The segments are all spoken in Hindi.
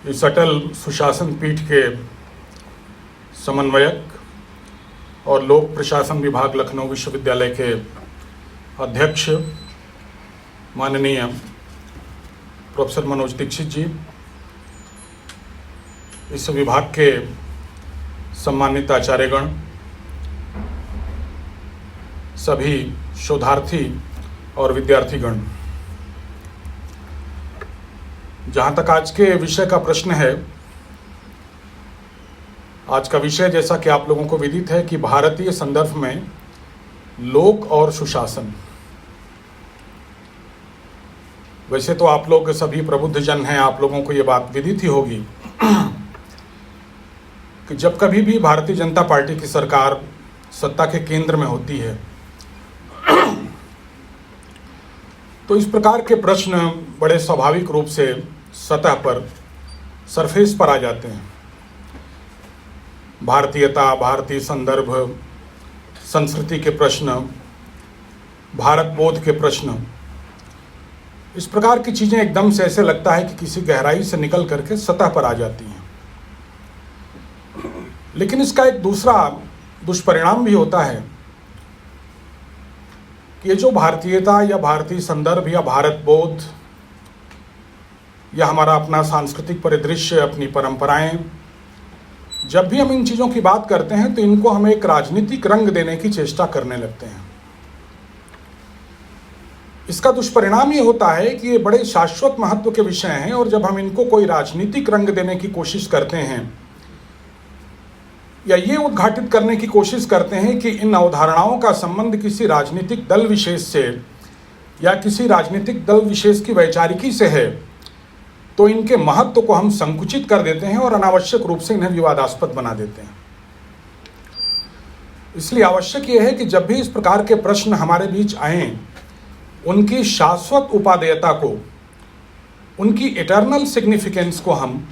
इस अटल सुशासन पीठ के समन्वयक और लोक प्रशासन विभाग लखनऊ विश्वविद्यालय के अध्यक्ष माननीय प्रोफेसर मनोज दीक्षित जी, इस विभाग के सम्मानित आचार्यगण, सभी शोधार्थी और विद्यार्थीगण, जहाँ तक आज के विषय का प्रश्न है, आज का विषय जैसा कि आप लोगों को विदित है कि भारतीय संदर्भ में लोक और सुशासन। वैसे तो आप लोग सभी प्रबुद्ध जन हैं, आप लोगों को ये बात विदित ही होगी कि जब कभी भी भारतीय जनता पार्टी की सरकार सत्ता के केंद्र में होती है तो इस प्रकार के प्रश्न बड़े स्वाभाविक रूप से सतह पर, सरफेस पर आ जाते हैं। भारतीयता, भारतीय संदर्भ, संस्कृति के प्रश्न, भारत बोध के प्रश्न, इस प्रकार की चीज़ें एकदम से ऐसे लगता है कि किसी गहराई से निकल करके सतह पर आ जाती हैं। लेकिन इसका एक दूसरा दुष्परिणाम भी होता है कि ये जो भारतीयता या भारतीय संदर्भ या भारत बोध या हमारा अपना सांस्कृतिक परिदृश्य, अपनी परंपराएं, जब भी हम इन चीज़ों की बात करते हैं तो इनको हम एक राजनीतिक रंग देने की चेष्टा करने लगते हैं। इसका दुष्परिणाम ये होता है कि ये बड़े शाश्वत महत्व के विषय हैं और जब हम इनको कोई राजनीतिक रंग देने की कोशिश करते हैं या ये उद्घाटित करने की कोशिश करते हैं कि इन अवधारणाओं का संबंध किसी राजनीतिक दल विशेष से या किसी राजनीतिक दल विशेष की वैचारिकी से है, तो इनके महत्व को हम संकुचित कर देते हैं और अनावश्यक रूप से इन्हें विवादास्पद बना देते हैं। इसलिए आवश्यक यह है कि जब भी इस प्रकार के प्रश्न हमारे बीच आएं, उनकी शाश्वत उपादेयता को, उनकी इटर्नल सिग्निफिकेंस को हम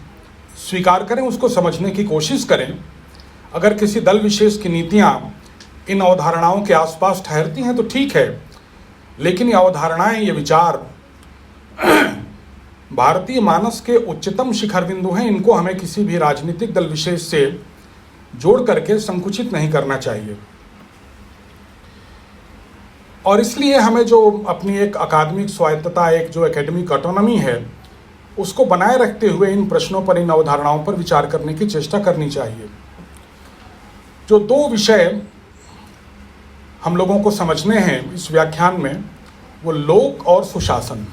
स्वीकार करें, उसको समझने की कोशिश करें। अगर किसी दल विशेष की नीतियां इन अवधारणाओं के आसपास ठहरती हैं तो ठीक है, लेकिन ये अवधारणाएं, ये विचार भारतीय मानस के उच्चतम शिखर बिंदु हैं। इनको हमें किसी भी राजनीतिक दल विशेष से जोड़ करके संकुचित नहीं करना चाहिए। और इसलिए हमें जो अपनी एक अकादमिक स्वायत्तता, एक जो एकेडमिक ऑटोनॉमी है, उसको बनाए रखते हुए इन प्रश्नों पर, इन अवधारणाओं पर विचार करने की चेष्टा करनी चाहिए। जो दो विषय हम लोगों को समझने हैं इस व्याख्यान में, वो लोक और सुशासन।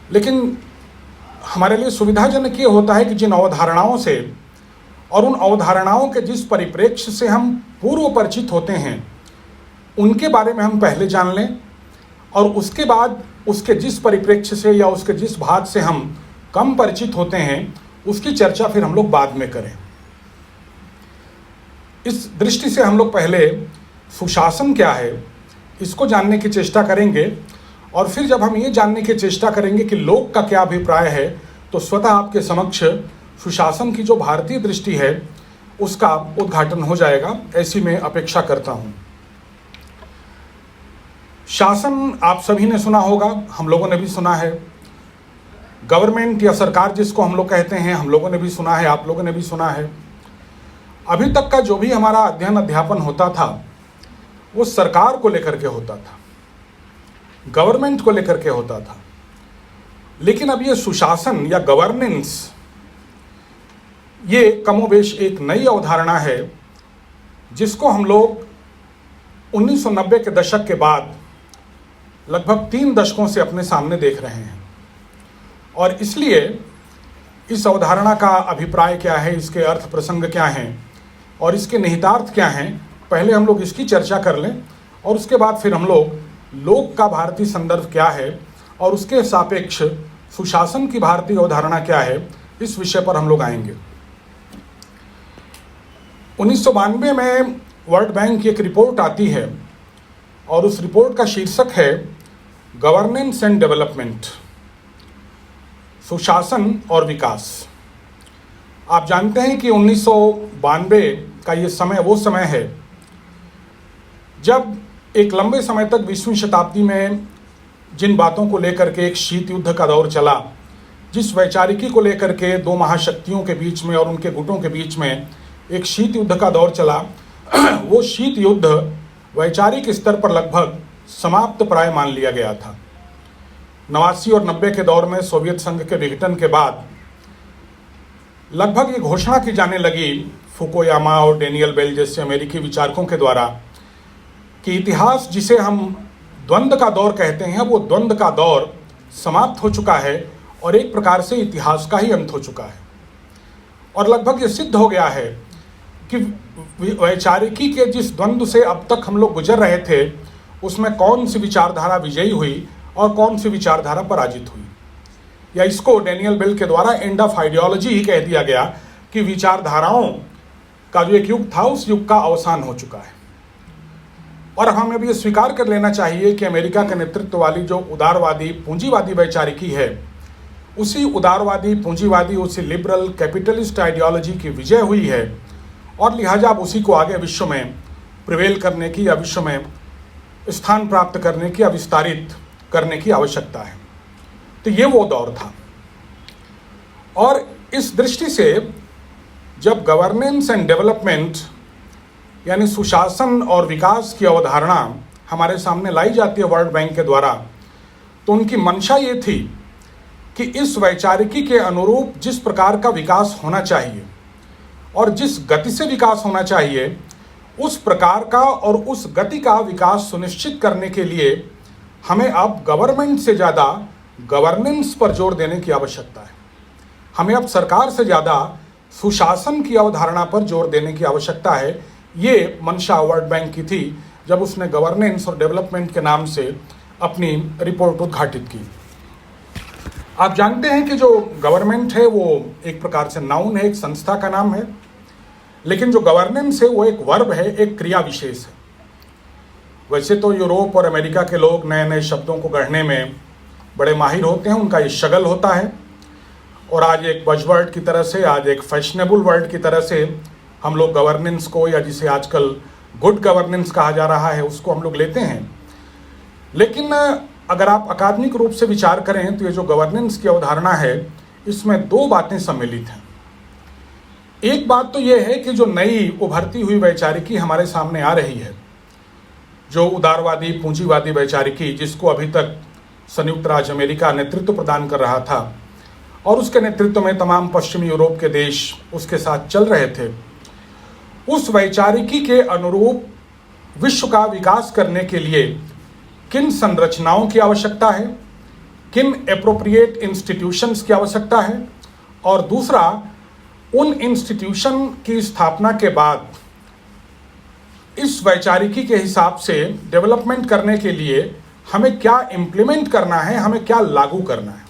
लेकिन हमारे लिए सुविधाजनक ये होता है कि जिन अवधारणाओं से और उन अवधारणाओं के जिस परिप्रेक्ष्य से हम पूर्व परिचित होते हैं, उनके बारे में हम पहले जान लें और उसके बाद उसके जिस परिप्रेक्ष्य से या उसके जिस भाग से हम कम परिचित होते हैं, उसकी चर्चा फिर हम लोग बाद में करें। इस दृष्टि से हम लोग पहले सुशासन क्या है, इसको जानने की चेष्टा करेंगे और फिर जब हम ये जानने की चेष्टा करेंगे कि लोक का क्या अभिप्राय है, तो स्वतः आपके समक्ष सुशासन की जो भारतीय दृष्टि है उसका उद्घाटन हो जाएगा, ऐसी मैं अपेक्षा करता हूँ। शासन आप सभी ने सुना होगा, हम लोगों ने भी सुना है। गवर्नमेंट या सरकार जिसको हम लोग कहते हैं, हम लोगों ने भी सुना है, आप लोगों ने भी सुना है। अभी तक का जो भी हमारा अध्ययन अध्यापन होता था वो सरकार को लेकर के होता था, गवर्नमेंट को लेकर के होता था। लेकिन अब ये सुशासन या गवर्नेंस, ये कमोबेश एक नई अवधारणा है जिसको हम लोग 1990 के दशक के बाद लगभग 3 दशकों से अपने सामने देख रहे हैं। और इसलिए इस अवधारणा का अभिप्राय क्या है, इसके अर्थ प्रसंग क्या हैं और इसके निहितार्थ क्या हैं, पहले हम लोग इसकी चर्चा कर लें और उसके बाद फिर हम लोग लोक का भारतीय संदर्भ क्या है और उसके सापेक्ष सुशासन की भारतीय अवधारणा क्या है, इस विषय पर हम लोग आएंगे। 1992 में वर्ल्ड बैंक की एक रिपोर्ट आती है और उस रिपोर्ट का शीर्षक है गवर्नेंस एंड डेवलपमेंट, सुशासन और विकास। आप जानते हैं कि 1992 का ये समय वो समय है जब एक लंबे समय तक 20वीं शताब्दी में जिन बातों को लेकर के एक शीत युद्ध का दौर चला, जिस वैचारिकी को लेकर के दो महाशक्तियों के बीच में और उनके गुटों के बीच में एक शीत युद्ध का दौर चला, वो शीत युद्ध वैचारिक स्तर पर लगभग समाप्त प्राय मान लिया गया था। 89 और 90 के दौर में सोवियत संघ के विघटन के बाद लगभग ये घोषणा की जाने लगी फुकुयामा और डेनियल बेल जैसे अमेरिकी विचारकों के द्वारा कि इतिहास जिसे हम द्वंद्व का दौर कहते हैं, वो द्वंद्व का दौर समाप्त हो चुका है और एक प्रकार से इतिहास का ही अंत हो चुका है। और लगभग ये सिद्ध हो गया है कि वैचारिकी के जिस द्वंद्व से अब तक हम लोग गुजर रहे थे, उसमें कौन सी विचारधारा विजयी हुई और कौन सी विचारधारा पराजित हुई, या इसको डेनियल बेल के द्वारा एंड ऑफ आइडियोलॉजी ही कह दिया गया कि विचारधाराओं का जो एक युग था उस युग का अवसान हो चुका है। और हमें अब ये स्वीकार कर लेना चाहिए कि अमेरिका के नेतृत्व वाली जो उदारवादी पूंजीवादी वैचारिकी है, उसी उदारवादी पूंजीवादी, उसी लिबरल कैपिटलिस्ट आइडियोलॉजी की विजय हुई है और लिहाजा अब उसी को आगे विश्व में प्रिवेल करने की या विश्व में स्थान प्राप्त करने की या विस्तारित करने की आवश्यकता है। तो ये वो दौर था। और इस दृष्टि से जब गवर्नेंस एंड डेवलपमेंट यानी सुशासन और विकास की अवधारणा हमारे सामने लाई जाती है वर्ल्ड बैंक के द्वारा, तो उनकी मंशा ये थी कि इस वैचारिकी के अनुरूप जिस प्रकार का विकास होना चाहिए और जिस गति से विकास होना चाहिए, उस प्रकार का और उस गति का विकास सुनिश्चित करने के लिए हमें अब गवर्नमेंट से ज़्यादा गवर्नेंस पर जोर देने की आवश्यकता है। हमें अब सरकार से ज़्यादा सुशासन की अवधारणा पर जोर देने की आवश्यकता है। ये मंशा वर्ल्ड बैंक की थी जब उसने गवर्नेंस और डेवलपमेंट के नाम से अपनी रिपोर्ट उद्घाटित की। आप जानते हैं कि जो गवर्नमेंट है वो एक प्रकार से नाउन है, एक संस्था का नाम है, लेकिन जो गवर्नेंस है वो एक वर्ब है, एक क्रिया विशेष है। वैसे तो यूरोप और अमेरिका के लोग नए नए शब्दों को गढ़ने में बड़े माहिर होते हैं, उनका ये शगल होता है, और आज एक बजवर्ड की तरह से, आज एक फैशनेबल वर्ड की तरह से हम लोग गवर्नेंस को, या जिसे आजकल गुड गवर्नेंस कहा जा रहा है, उसको हम लोग लेते हैं। लेकिन अगर आप अकादमिक रूप से विचार करें तो ये जो गवर्नेंस की अवधारणा है, इसमें दो बातें सम्मिलित हैं। एक बात तो ये है कि जो नई उभरती हुई वैचारिकी हमारे सामने आ रही है, जो उदारवादी पूंजीवादी वैचारिकी, जिसको अभी तक संयुक्त राज्य अमेरिका नेतृत्व प्रदान कर रहा था और उसके नेतृत्व में तमाम पश्चिमी यूरोप के देश उसके साथ चल रहे थे, उस वैचारिकी के अनुरूप विश्व का विकास करने के लिए किन संरचनाओं की आवश्यकता है, किन एप्रोप्रिएट इंस्टीट्यूशंस की आवश्यकता है, और दूसरा उन इंस्टीट्यूशन की स्थापना के बाद इस वैचारिकी के हिसाब से डेवलपमेंट करने के लिए हमें क्या इम्प्लीमेंट करना है, हमें क्या लागू करना है।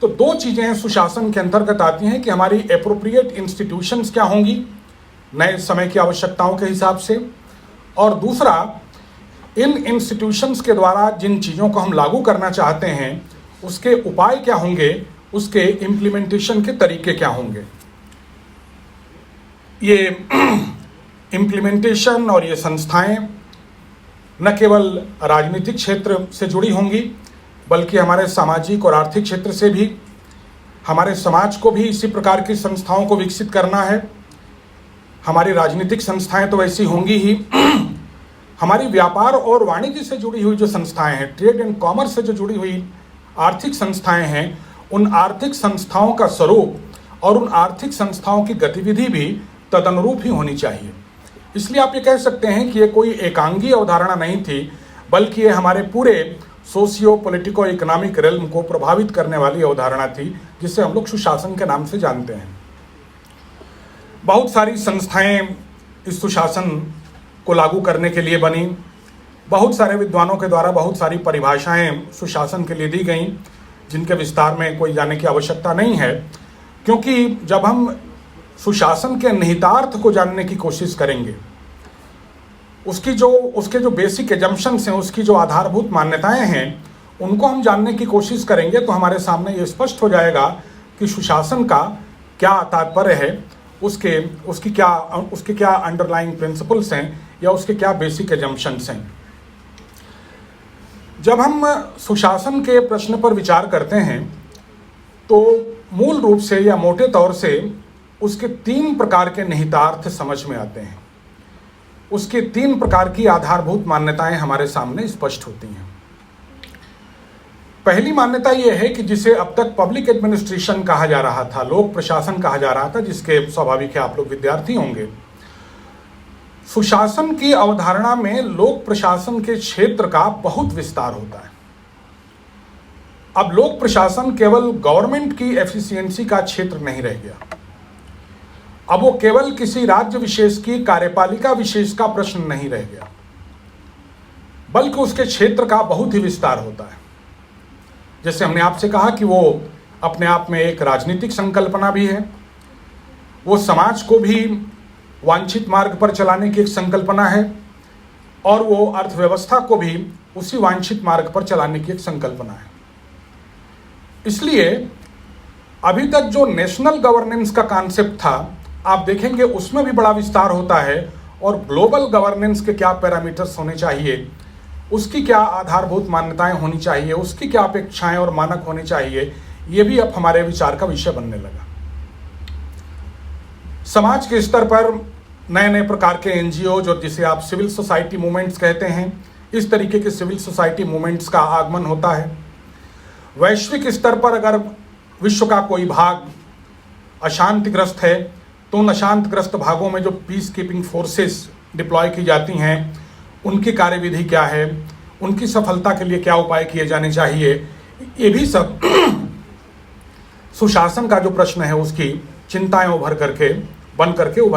तो दो चीजें सुशासन के अंतर्गत आती हैं कि हमारी एप्रोप्रिएट इंस्टीट्यूशंस क्या होंगी नए समय की आवश्यकताओं के हिसाब से, और दूसरा इन इंस्टीट्यूशंस के द्वारा जिन चीज़ों को हम लागू करना चाहते हैं उसके उपाय क्या होंगे, उसके इम्प्लीमेंटेशन के तरीके क्या होंगे। ये इम्प्लीमेंटेशन और ये संस्थाएं न केवल राजनीतिक क्षेत्र से जुड़ी होंगी, बल्कि हमारे सामाजिक और आर्थिक क्षेत्र से भी। हमारे समाज को भी इसी प्रकार की संस्थाओं को विकसित करना है। हमारी राजनीतिक संस्थाएं तो वैसी होंगी ही, हमारी व्यापार और वाणिज्य से जुड़ी हुई जो संस्थाएं हैं, ट्रेड एंड कॉमर्स से जो जुड़ी हुई आर्थिक संस्थाएं हैं, उन आर्थिक संस्थाओं का स्वरूप और उन आर्थिक संस्थाओं की गतिविधि भी तदनुरूप ही होनी चाहिए। इसलिए आप ये कह सकते हैं कि ये कोई एकांगी अवधारणा नहीं थी, बल्कि ये हमारे पूरे सोशियो पॉलिटिको इकोनॉमिक रेल्म को प्रभावित करने वाली अवधारणा थी, जिसे हम लोग सुशासन के नाम से जानते हैं। बहुत सारी संस्थाएं इस सुशासन को लागू करने के लिए बनी। बहुत सारे विद्वानों के द्वारा बहुत सारी परिभाषाएं सुशासन के लिए दी गईं, जिनके विस्तार में कोई जाने की आवश्यकता नहीं है, क्योंकि जब हम सुशासन के निहितार्थ को जानने की कोशिश करेंगे, उसके जो बेसिक एजम्पशंस हैं, उसकी जो आधारभूत मान्यताएं हैं, उनको हम जानने की कोशिश करेंगे, तो हमारे सामने ये स्पष्ट हो जाएगा कि सुशासन का क्या तात्पर्य है, उसके क्या अंडरलाइंग प्रिंसिपल्स हैं, या उसके क्या बेसिक एजम्पशंस हैं। जब हम सुशासन के प्रश्न पर विचार करते हैं तो मूल रूप से या मोटे तौर से उसके 3 प्रकार के निहितार्थ समझ में आते हैं। उसके 3 प्रकार की आधारभूत मान्यताएं हमारे सामने स्पष्ट होती हैं। पहली मान्यता यह है कि जिसे अब तक पब्लिक एडमिनिस्ट्रेशन कहा जा रहा था, लोक प्रशासन कहा जा रहा था, जिसके स्वाभाविक है आप लोग विद्यार्थी होंगे। सुशासन की अवधारणा में लोक प्रशासन के क्षेत्र का बहुत विस्तार होता है। अब लोक प्रशासन केवल गवर्नमेंट की एफिशिएंसी का क्षेत्र नहीं रह गया। अब वो केवल किसी राज्य विशेष की कार्यपालिका विशेष का प्रश्न नहीं रह गया, बल्कि उसके क्षेत्र का बहुत ही विस्तार होता है। जैसे हमने आपसे कहा कि वो अपने आप में एक राजनीतिक संकल्पना भी है, वो समाज को भी वांछित मार्ग पर चलाने की एक संकल्पना है, और वो अर्थव्यवस्था को भी उसी वांछित मार्ग पर चलाने की एक संकल्पना है। इसलिए अभी तक जो नेशनल गवर्नेंस का कॉन्सेप्ट था, आप देखेंगे उसमें भी बड़ा विस्तार होता है, और ग्लोबल गवर्नेंस के क्या पैरामीटर्स होने चाहिए, उसकी क्या आधारभूत मान्यताएं होनी चाहिए, उसकी क्या अपेक्षाएं और मानक होने चाहिए, ये भी अब हमारे विचार का विषय बनने लगा। समाज के स्तर पर नए नए प्रकार के एनजीओ, जो जिसे आप सिविल सोसाइटी मूवमेंट्स कहते हैं, इस तरीके के सिविल सोसाइटी मूवमेंट्स का आगमन होता है। वैश्विक स्तर पर अगर विश्व का कोई भाग अशांतिग्रस्त है तो उन अशांतग्रस्त भागों में जो पीस कीपिंग फोर्सेस डिप्लॉय की जाती हैं, उनकी कार्यविधि क्या है, उनकी सफलता के लिए क्या उपाय किए जाने चाहिए, ये भी सब सुशासन का जो प्रश्न है उसकी चिंताएं उभर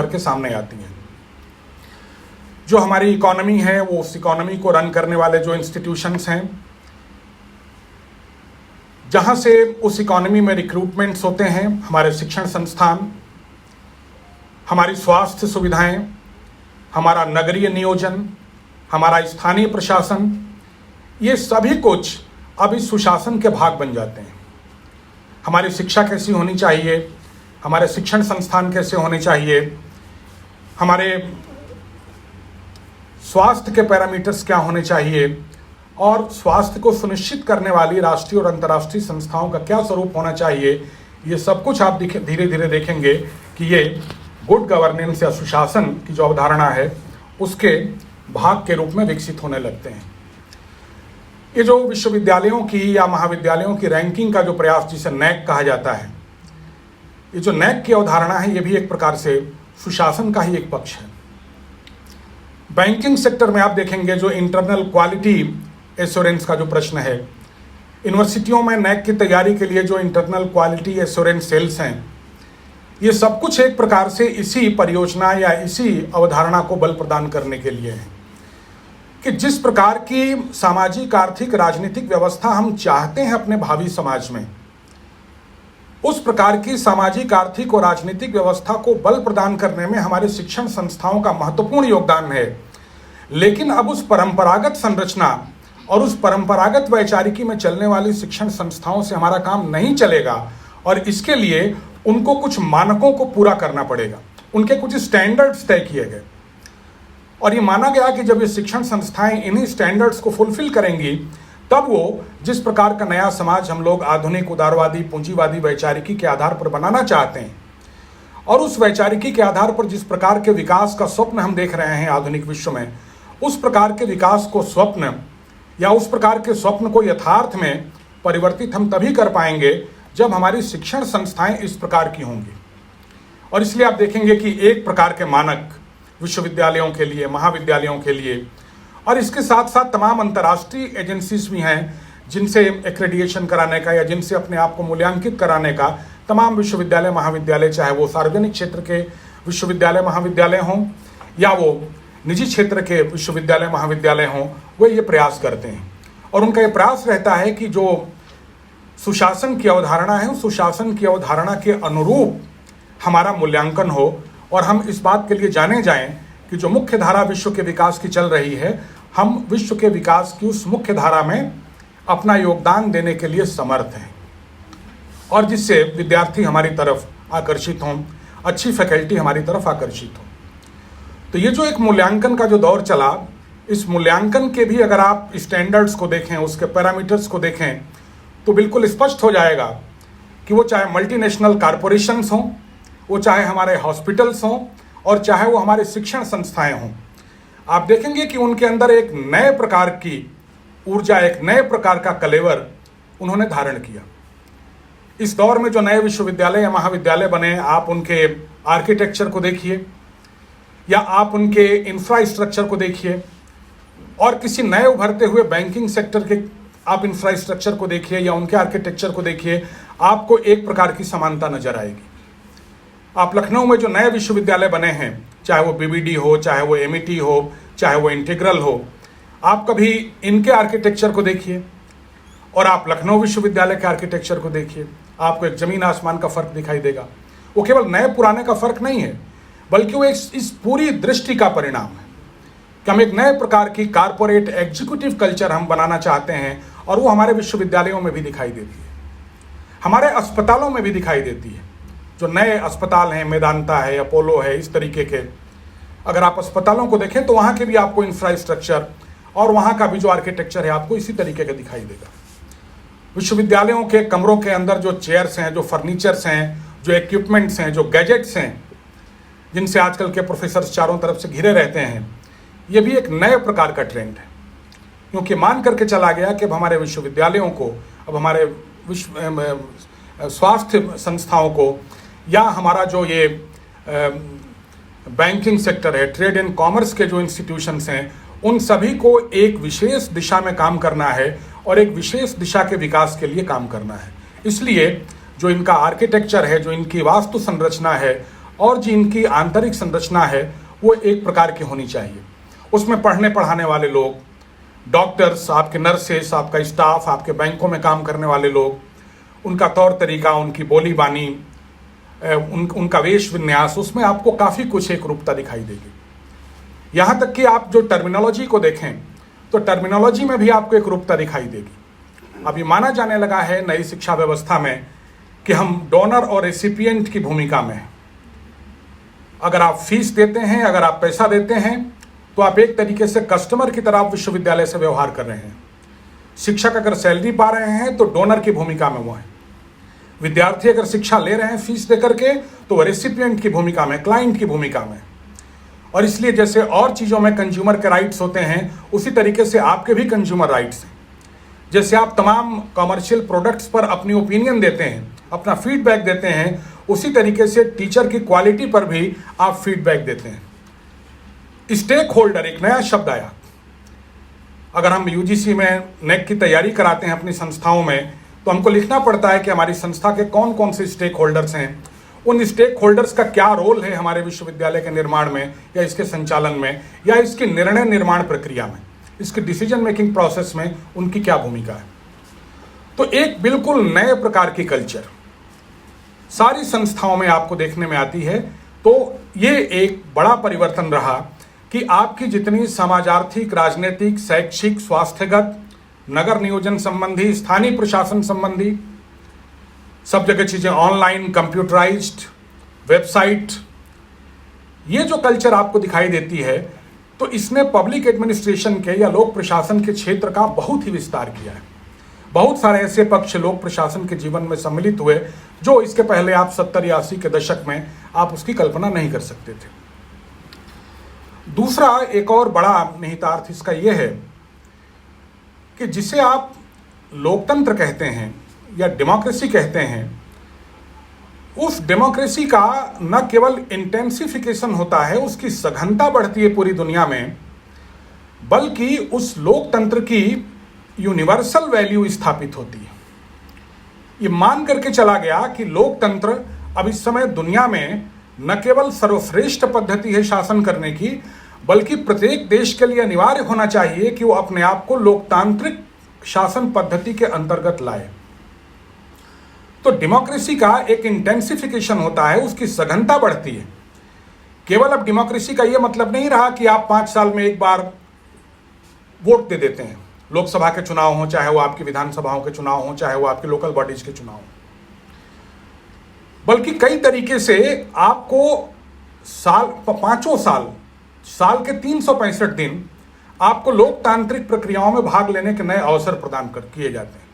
के सामने आती हैं। जो हमारी इकोनॉमी है, वो उस इकोनॉमी को रन करने वाले जो इंस्टीट्यूशंस हैं, जहां से उस इकोनॉमी में रिक्रूटमेंट्स होते हैं, हमारे शिक्षण संस्थान, हमारी स्वास्थ्य सुविधाएं, हमारा नगरीय नियोजन, हमारा स्थानीय प्रशासन, ये सभी कुछ अब इस सुशासन के भाग बन जाते हैं। हमारी शिक्षा कैसी होनी चाहिए, हमारे शिक्षण संस्थान कैसे होने चाहिए, हमारे स्वास्थ्य के पैरामीटर्स क्या होने चाहिए, और स्वास्थ्य को सुनिश्चित करने वाली राष्ट्रीय और अंतर्राष्ट्रीय संस्थाओं का क्या स्वरूप होना चाहिए, ये सब कुछ आप धीरे धीरे देखेंगे कि ये गुड गवर्नेंस या सुशासन की जो अवधारणा है उसके भाग के रूप में विकसित होने लगते हैं। ये जो विश्वविद्यालयों की या महाविद्यालयों की रैंकिंग का जो प्रयास, जिसे नैक कहा जाता है, ये जो नैक की अवधारणा है, ये भी एक प्रकार से सुशासन का ही एक पक्ष है। बैंकिंग सेक्टर में आप देखेंगे जो इंटरनल क्वालिटी एश्योरेंस का जो प्रश्न है, यूनिवर्सिटियों में नैक की तैयारी के लिए जो इंटरनल क्वालिटी एश्योरेंस सेल्स हैं, ये सब कुछ एक प्रकार से इसी परियोजना या इसी अवधारणा को बल प्रदान करने के लिए है कि जिस प्रकार की सामाजिक, आर्थिक, राजनीतिक व्यवस्था हम चाहते हैं अपने भावी समाज में, उस प्रकार की सामाजिक, आर्थिक और राजनीतिक व्यवस्था को बल प्रदान करने में हमारे शिक्षण संस्थाओं का महत्वपूर्ण योगदान है। लेकिन अब उस परंपरागत संरचना और उस परंपरागत वैचारिकी में चलने वाली शिक्षण संस्थाओं से हमारा काम नहीं चलेगा, और इसके लिए उनको कुछ मानकों को पूरा करना पड़ेगा। उनके कुछ स्टैंडर्ड्स तय किए गए, और ये माना गया कि जब ये शिक्षण संस्थाएं इन्हीं स्टैंडर्ड्स को फुलफिल करेंगी, तब वो जिस प्रकार का नया समाज हम लोग आधुनिक, उदारवादी, पूंजीवादी वैचारिकी के आधार पर बनाना चाहते हैं, और उस वैचारिकी के आधार पर जिस प्रकार के विकास का स्वप्न हम देख रहे हैं आधुनिक विश्व में, उस प्रकार के विकास को स्वप्न या उस प्रकार के स्वप्न को यथार्थ में परिवर्तित हम तभी कर पाएंगे जब हमारी शिक्षण संस्थाएं इस प्रकार की होंगी। और इसलिए आप देखेंगे कि एक प्रकार के मानक विश्वविद्यालयों के लिए, महाविद्यालयों के लिए, और इसके साथ साथ तमाम अंतर्राष्ट्रीय एजेंसीज भी हैं जिनसे एक्रेडिएशन कराने का या जिनसे अपने आप को मूल्यांकित कराने का तमाम विश्वविद्यालय, महाविद्यालय, चाहे वो सार्वजनिक क्षेत्र के विश्वविद्यालय, महाविद्यालय हों या वो निजी क्षेत्र के विश्वविद्यालय, महाविद्यालय हों, वे ये प्रयास करते हैं। और उनका ये प्रयास रहता है कि जो सुशासन की अवधारणा है, उस सुशासन की अवधारणा के अनुरूप हमारा मूल्यांकन हो, और हम इस बात के लिए जाने जाएं कि जो मुख्य धारा विश्व के विकास की चल रही है, हम विश्व के विकास की उस मुख्य धारा में अपना योगदान देने के लिए समर्थ हैं, और जिससे विद्यार्थी हमारी तरफ आकर्षित हों, अच्छी फैकल्टी हमारी तरफ आकर्षित हो। तो ये जो एक मूल्यांकन का जो दौर चला, इस मूल्यांकन के भी अगर आप स्टैंडर्ड्स को देखें, उसके पैरामीटर्स को देखें, तो बिल्कुल स्पष्ट हो जाएगा कि वो चाहे मल्टीनेशनल कॉरपोरेशंस हों, वो चाहे हमारे हॉस्पिटल्स हों, और चाहे वो हमारे शिक्षण संस्थाएं हों, आप देखेंगे कि उनके अंदर एक नए प्रकार की ऊर्जा, एक नए प्रकार का कलेवर उन्होंने धारण किया। इस दौर में जो नए विश्वविद्यालय या महाविद्यालय बने, आप उनके आर्किटेक्चर को देखिए या आप उनके इंफ्रास्ट्रक्चर को देखिए, और किसी नए उभरते हुए बैंकिंग सेक्टर के आप इंफ्रास्ट्रक्चर को देखिए या उनके आर्किटेक्चर को देखिए, आपको एक प्रकार की समानता नजर आएगी। आप लखनऊ में जो नए विश्वविद्यालय बने हैं, चाहे वो बीबीडी हो, चाहे वो एमईटी हो, चाहे वो इंटीग्रल हो, आप कभी इनके आर्किटेक्चर को देखिए और आप लखनऊ विश्वविद्यालय के आर्किटेक्चर को देखिए, आपको एक जमीन आसमान का फर्क दिखाई देगा। वो केवल नए पुराने का फर्क नहीं है, बल्कि वो इस पूरी दृष्टि का परिणाम है कि हम एक नए प्रकार की कारपोरेट एग्जीक्यूटिव कल्चर हम बनाना चाहते हैं, और वो हमारे विश्वविद्यालयों में भी दिखाई देती है, हमारे अस्पतालों में भी दिखाई देती है। जो नए अस्पताल हैं, मेदांता है, अपोलो है, इस तरीके के अगर आप अस्पतालों को देखें तो वहाँ के भी आपको इंफ्रास्ट्रक्चर और वहाँ का भी जो आर्किटेक्चर है आपको इसी तरीके का दिखाई देगा। विश्वविद्यालयों के कमरों के अंदर जो चेयर्स हैं, जो फर्नीचर्स हैं, जो इक्विपमेंट्स हैं, जो गैजेट्स हैं, जिनसे आजकल के प्रोफेसर चारों तरफ से घिरे रहते हैं, ये भी एक नए प्रकार का ट्रेंड है, क्योंकि मान करके चला गया कि अब हमारे विश्वविद्यालयों को, अब हमारे स्वास्थ्य संस्थाओं को, या हमारा जो ये बैंकिंग सेक्टर है, ट्रेड एंड कॉमर्स के जो इंस्टीट्यूशंस हैं, उन सभी को एक विशेष दिशा में काम करना है और एक विशेष दिशा के विकास के लिए काम करना है। इसलिए जो इनका आर्किटेक्चर है, जो इनकी वास्तु संरचना है और जो इनकी आंतरिक संरचना है, वो एक प्रकार की होनी चाहिए। उसमें पढ़ने पढ़ाने वाले लोग, डॉक्टर्स, आपके नर्सेस, आपका स्टाफ, आपके बैंकों में काम करने वाले लोग, उनका तौर तरीका, उनकी बोली बानी, उनका वेश विन्यास, उसमें आपको काफ़ी कुछ एक रूपता दिखाई देगी। यहाँ तक कि आप जो टर्मिनोलॉजी को देखें तो टर्मिनोलॉजी में भी आपको एक रूपता दिखाई देगी। अभी माना जाने लगा है नई शिक्षा व्यवस्था में कि हम डोनर और रेसिपिएंट की भूमिका में हैं। अगर आप फीस देते हैं, अगर आप पैसा देते हैं, तो आप एक तरीके से कस्टमर की तरह विश्वविद्यालय से व्यवहार कर रहे हैं। शिक्षक अगर सैलरी पा रहे हैं तो डोनर की भूमिका में वो है। विद्यार्थी अगर शिक्षा ले रहे हैं फीस दे करके, तो वो रेसिपिएंट की भूमिका में, क्लाइंट की भूमिका में। और इसलिए जैसे और चीज़ों में कंज्यूमर के राइट्स होते हैं, उसी तरीके से आपके भी कंज्यूमर राइट्स हैं। जैसे आप तमाम कमर्शियल प्रोडक्ट्स पर अपनी ओपिनियन देते हैं, अपना फीडबैक देते हैं, उसी तरीके से टीचर की क्वालिटी पर भी आप फीडबैक देते हैं। स्टेक होल्डर एक नया शब्द आया। अगर हम यूजीसी में नेक की तैयारी कराते हैं अपनी संस्थाओं में, तो हमको लिखना पड़ता है कि हमारी संस्था के कौन कौन से स्टेक होल्डर्स हैं, उन स्टेक होल्डर्स का क्या रोल है हमारे विश्वविद्यालय के निर्माण में या इसके संचालन में या इसके निर्णय निर्माण प्रक्रिया में, इसके डिसीजन मेकिंग प्रोसेस में उनकी क्या भूमिका है। तो एक बिल्कुल नए प्रकार की कल्चर सारी संस्थाओं में आपको देखने में आती है। तो ये एक बड़ा परिवर्तन रहा कि आपकी जितनी समाजार्थिक, राजनीतिक, शैक्षिक, स्वास्थ्यगत, नगर नियोजन संबंधी, स्थानीय प्रशासन संबंधी सब जगह चीज़ें ऑनलाइन, कंप्यूटराइज्ड, वेबसाइट, ये जो कल्चर आपको दिखाई देती है, तो इसने पब्लिक एडमिनिस्ट्रेशन के या लोक प्रशासन के क्षेत्र का बहुत ही विस्तार किया है। बहुत सारे ऐसे पक्ष लोक प्रशासन के जीवन में सम्मिलित हुए जो इसके पहले आप 70 या 80 के दशक में आप उसकी कल्पना नहीं कर सकते थे। दूसरा एक और बड़ा निहितार्थ इसका यह है कि जिसे आप लोकतंत्र कहते हैं या डेमोक्रेसी कहते हैं, उस डेमोक्रेसी का न केवल इंटेंसिफिकेशन होता है, उसकी सघनता बढ़ती है पूरी दुनिया में, बल्कि उस लोकतंत्र की यूनिवर्सल वैल्यू स्थापित होती है। ये मान करके चला गया कि लोकतंत्र अब इस समय दुनिया में न केवल सर्वश्रेष्ठ पद्धति है शासन करने की, बल्कि प्रत्येक देश के लिए अनिवार्य होना चाहिए कि वो अपने आप को लोकतांत्रिक शासन पद्धति के अंतर्गत लाए। तो डेमोक्रेसी का एक इंटेंसिफिकेशन होता है, उसकी सघनता बढ़ती है। केवल अब डेमोक्रेसी का यह मतलब नहीं रहा कि आप 5 साल में एक बार वोट दे देते हैं, लोकसभा के चुनाव हो, चाहे वो आपकी विधानसभाओं के चुनाव हो, चाहे वो आपके लोकल बॉडीज के चुनाव हो, बल्कि कई तरीके से आपको 5 साल के 365 दिन आपको लोकतांत्रिक प्रक्रियाओं में भाग लेने के नए अवसर प्रदान किए जाते हैं।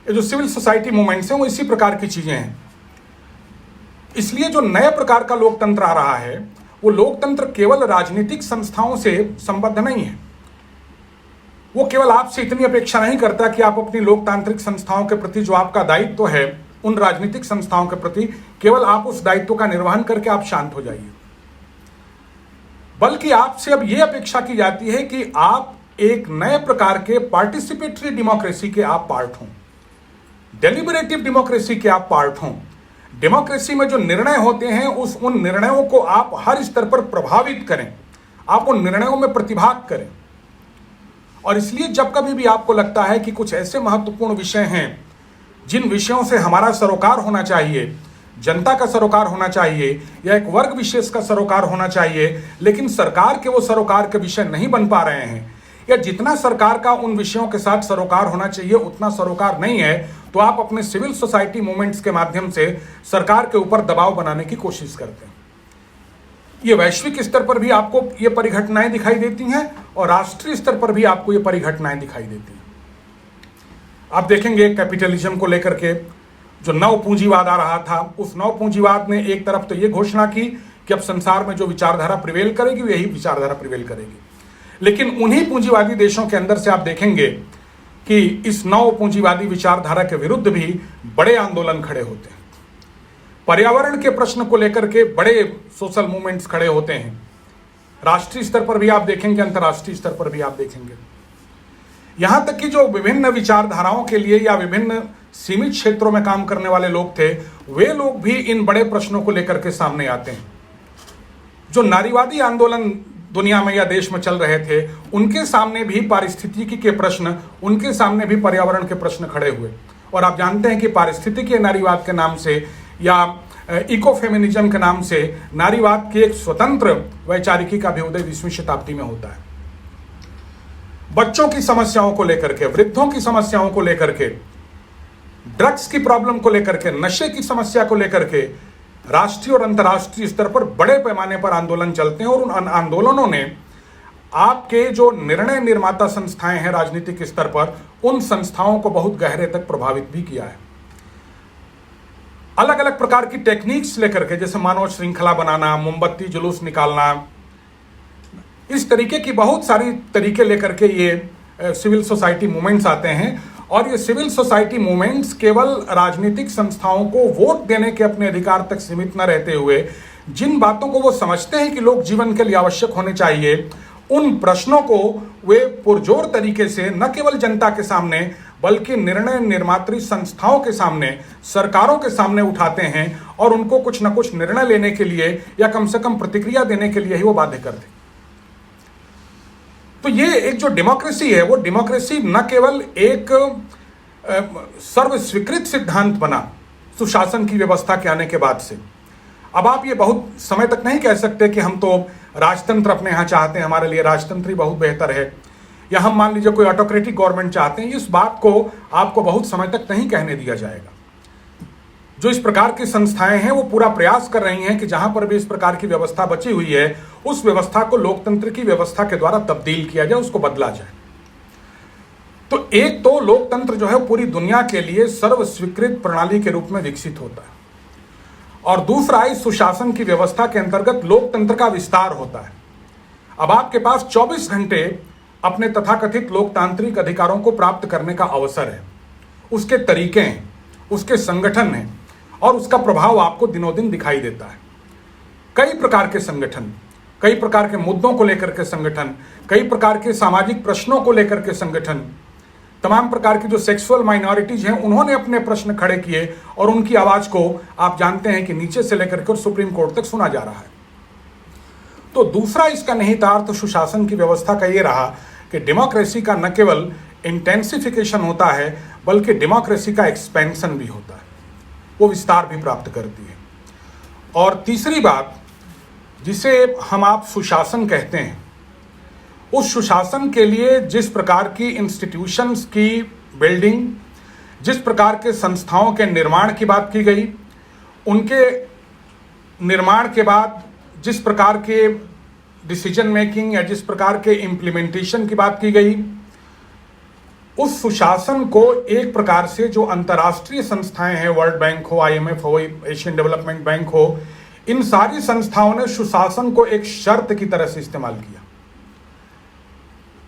ये जो सिविल सोसाइटी मूवमेंट्स हैं वो इसी प्रकार की चीजें हैं। इसलिए जो नए प्रकार का लोकतंत्र आ रहा है वो लोकतंत्र केवल राजनीतिक संस्थाओं से संबद्ध नहीं है। वो केवल आपसे इतनी अपेक्षा नहीं करता कि आप अपनी लोकतांत्रिक संस्थाओं के प्रति जो आपका दायित्व है उन राजनीतिक संस्थाओं के प्रति केवल आप उस दायित्व का निर्वहन करके आप शांत हो जाइए, बल्कि आपसे अब यह अपेक्षा की जाती है कि आप एक नए प्रकार के पार्टिसिपेटरी डेमोक्रेसी के आप पार्ट हों, डेलिबरेटिव डेमोक्रेसी के आप पार्ट हों। डेमोक्रेसी में जो निर्णय होते हैं उन निर्णयों को आप हर स्तर पर प्रभावित करें, आप उन निर्णयों में प्रतिभाग करें। और इसलिए जब कभी भी आपको लगता है कि कुछ ऐसे महत्वपूर्ण विषय हैं जिन विषयों से हमारा सरोकार होना चाहिए, जनता का सरोकार होना चाहिए या एक वर्ग विशेष का सरोकार होना चाहिए, लेकिन सरकार के वो सरोकार के विषय नहीं बन पा रहे हैं, या जितना सरकार का उन विषयों के साथ सरोकार होना चाहिए उतना सरोकार नहीं है, तो आप अपने सिविल सोसाइटी मूवमेंट्स के माध्यम से सरकार के ऊपर दबाव बनाने की कोशिश करते हैं। ये वैश्विक स्तर पर भी आपको ये परिघटनाएं दिखाई देती हैं और राष्ट्रीय स्तर पर भी आपको ये परिघटनाएं दिखाई देती हैं। आप देखेंगे कैपिटलिज्म को लेकर के जो नव पूंजीवाद आ रहा था, उस नव पूंजीवाद ने एक तरफ तो ये घोषणा की कि अब संसार में जो विचारधारा प्रिवेल करेगी यही विचारधारा प्रिवेल करेगी, लेकिन उन्हीं पूंजीवादी देशों के अंदर से आप देखेंगे कि इस नव पूंजीवादी विचारधारा के विरुद्ध भी बड़े आंदोलन खड़े होते हैं। पर्यावरण के प्रश्न को लेकर के बड़े सोशल मूवमेंट्स खड़े होते हैं। राष्ट्रीय स्तर पर भी आप देखेंगे, अंतर्राष्ट्रीय स्तर पर भी आप देखेंगे। यहां तक कि जो विभिन्न विचारधाराओं के लिए या विभिन्न सीमित क्षेत्रों में काम करने वाले लोग थे, वे लोग भी इन बड़े प्रश्नों को लेकर के सामने आते हैं। जो नारीवादी आंदोलन दुनिया में या देश में चल रहे थे, उनके सामने भी पारिस्थितिकी के प्रश्न, उनके सामने भी पर्यावरण के प्रश्न खड़े हुए। और आप जानते हैं कि पारिस्थितिकीय नारीवाद के नाम से या इको फेमिनिज्म के नाम से नारीवाद की एक स्वतंत्र वैचारिकी का भी उदय 20वीं शताब्दी में होता है। बच्चों की समस्याओं को लेकर के, वृद्धों की समस्याओं को लेकर के, ड्रग्स की प्रॉब्लम को लेकर के, नशे की समस्या को लेकर के राष्ट्रीय और अंतर्राष्ट्रीय स्तर पर बड़े पैमाने पर आंदोलन चलते हैं। और उन आंदोलनों ने आपके जो निर्णय निर्माता संस्थाएं हैं राजनीतिक स्तर पर, उन संस्थाओं को बहुत गहरे तक प्रभावित भी किया है। अलग अलग प्रकार की टेक्निक्स लेकर के, जैसे मानव श्रृंखला बनाना, मोमबत्ती जुलूस निकालना, इस तरीके की बहुत सारी तरीके लेकर के ये सिविल सोसाइटी मूवमेंट्स आते हैं। और ये सिविल सोसाइटी मूवमेंट्स केवल राजनीतिक संस्थाओं को वोट देने के अपने अधिकार तक सीमित न रहते हुए, जिन बातों को वो समझते हैं कि लोग जीवन के लिए आवश्यक होने चाहिए, उन प्रश्नों को वे पुरजोर तरीके से न केवल जनता के सामने बल्कि निर्णय निर्मात्री संस्थाओं के सामने, सरकारों के सामने उठाते हैं और उनको कुछ न कुछ निर्णय लेने के लिए या कम से कम प्रतिक्रिया देने के लिए ही वो बाध्य करते हैं। तो ये एक जो डेमोक्रेसी है, वो डेमोक्रेसी न केवल एक सर्व स्वीकृत सिद्धांत बना सुशासन की व्यवस्था के आने के बाद से। अब आप ये बहुत समय तक नहीं कह सकते कि हम तो राजतंत्र अपने यहाँ चाहते हैं, हमारे लिए राजतंत्र ही बहुत बेहतर है, या हम मान लीजिए कोई ऑटोक्रेटिक गवर्नमेंट चाहते हैं। इस बात को आपको बहुत समय तक नहीं कहने दिया जाएगा। जो इस प्रकार की संस्थाएं हैं वो पूरा प्रयास कर रही हैं कि जहां पर भी इस प्रकार की व्यवस्था बची हुई है, उस व्यवस्था को लोकतंत्र की व्यवस्था के द्वारा तब्दील किया जाए, उसको बदला जाए। तो एक तो लोकतंत्र जो है पूरी दुनिया के लिए सर्व स्वीकृत प्रणाली के रूप में विकसित होता है, और दूसरा इस सुशासन की व्यवस्था के अंतर्गत लोकतंत्र का विस्तार होता है। अब आपके पास 24 घंटे अपने तथाकथित लोकतांत्रिक अधिकारों को प्राप्त करने का अवसर है। उसके तरीके हैं, उसके संगठन हैं, और उसका प्रभाव आपको दिनों दिन दिखाई देता है। कई प्रकार के संगठन, कई प्रकार के मुद्दों को लेकर के संगठन, कई प्रकार के सामाजिक प्रश्नों को लेकर के संगठन, तमाम प्रकार की जो सेक्सुअल माइनॉरिटीज हैं उन्होंने अपने प्रश्न खड़े किए, और उनकी आवाज को आप जानते हैं कि नीचे से लेकर के सुप्रीम कोर्ट तक सुना जा रहा है। तो दूसरा इसका निहितार्थ सुशासन की व्यवस्था का ये रहा कि डेमोक्रेसी का न केवल इंटेंसिफिकेशन होता है बल्कि डेमोक्रेसी का एक्सपेंशन भी होता है, वो विस्तार भी प्राप्त करती है। और तीसरी बात जिसे हम आप सुशासन कहते हैं, उस सुशासन के लिए जिस प्रकार की इंस्टीट्यूशंस की बिल्डिंग, जिस प्रकार के संस्थाओं के निर्माण की बात की गई, उनके निर्माण के बाद जिस प्रकार के डिसीजन मेकिंग या जिस प्रकार के इम्प्लीमेंटेशन की बात की गई, उस सुशासन को एक प्रकार से जो अंतर्राष्ट्रीय संस्थाएं हैं, वर्ल्ड बैंक हो, IMF हो, एशियन डेवलपमेंट बैंक हो, इन सारी संस्थाओं ने सुशासन को एक शर्त की तरह से इस्तेमाल किया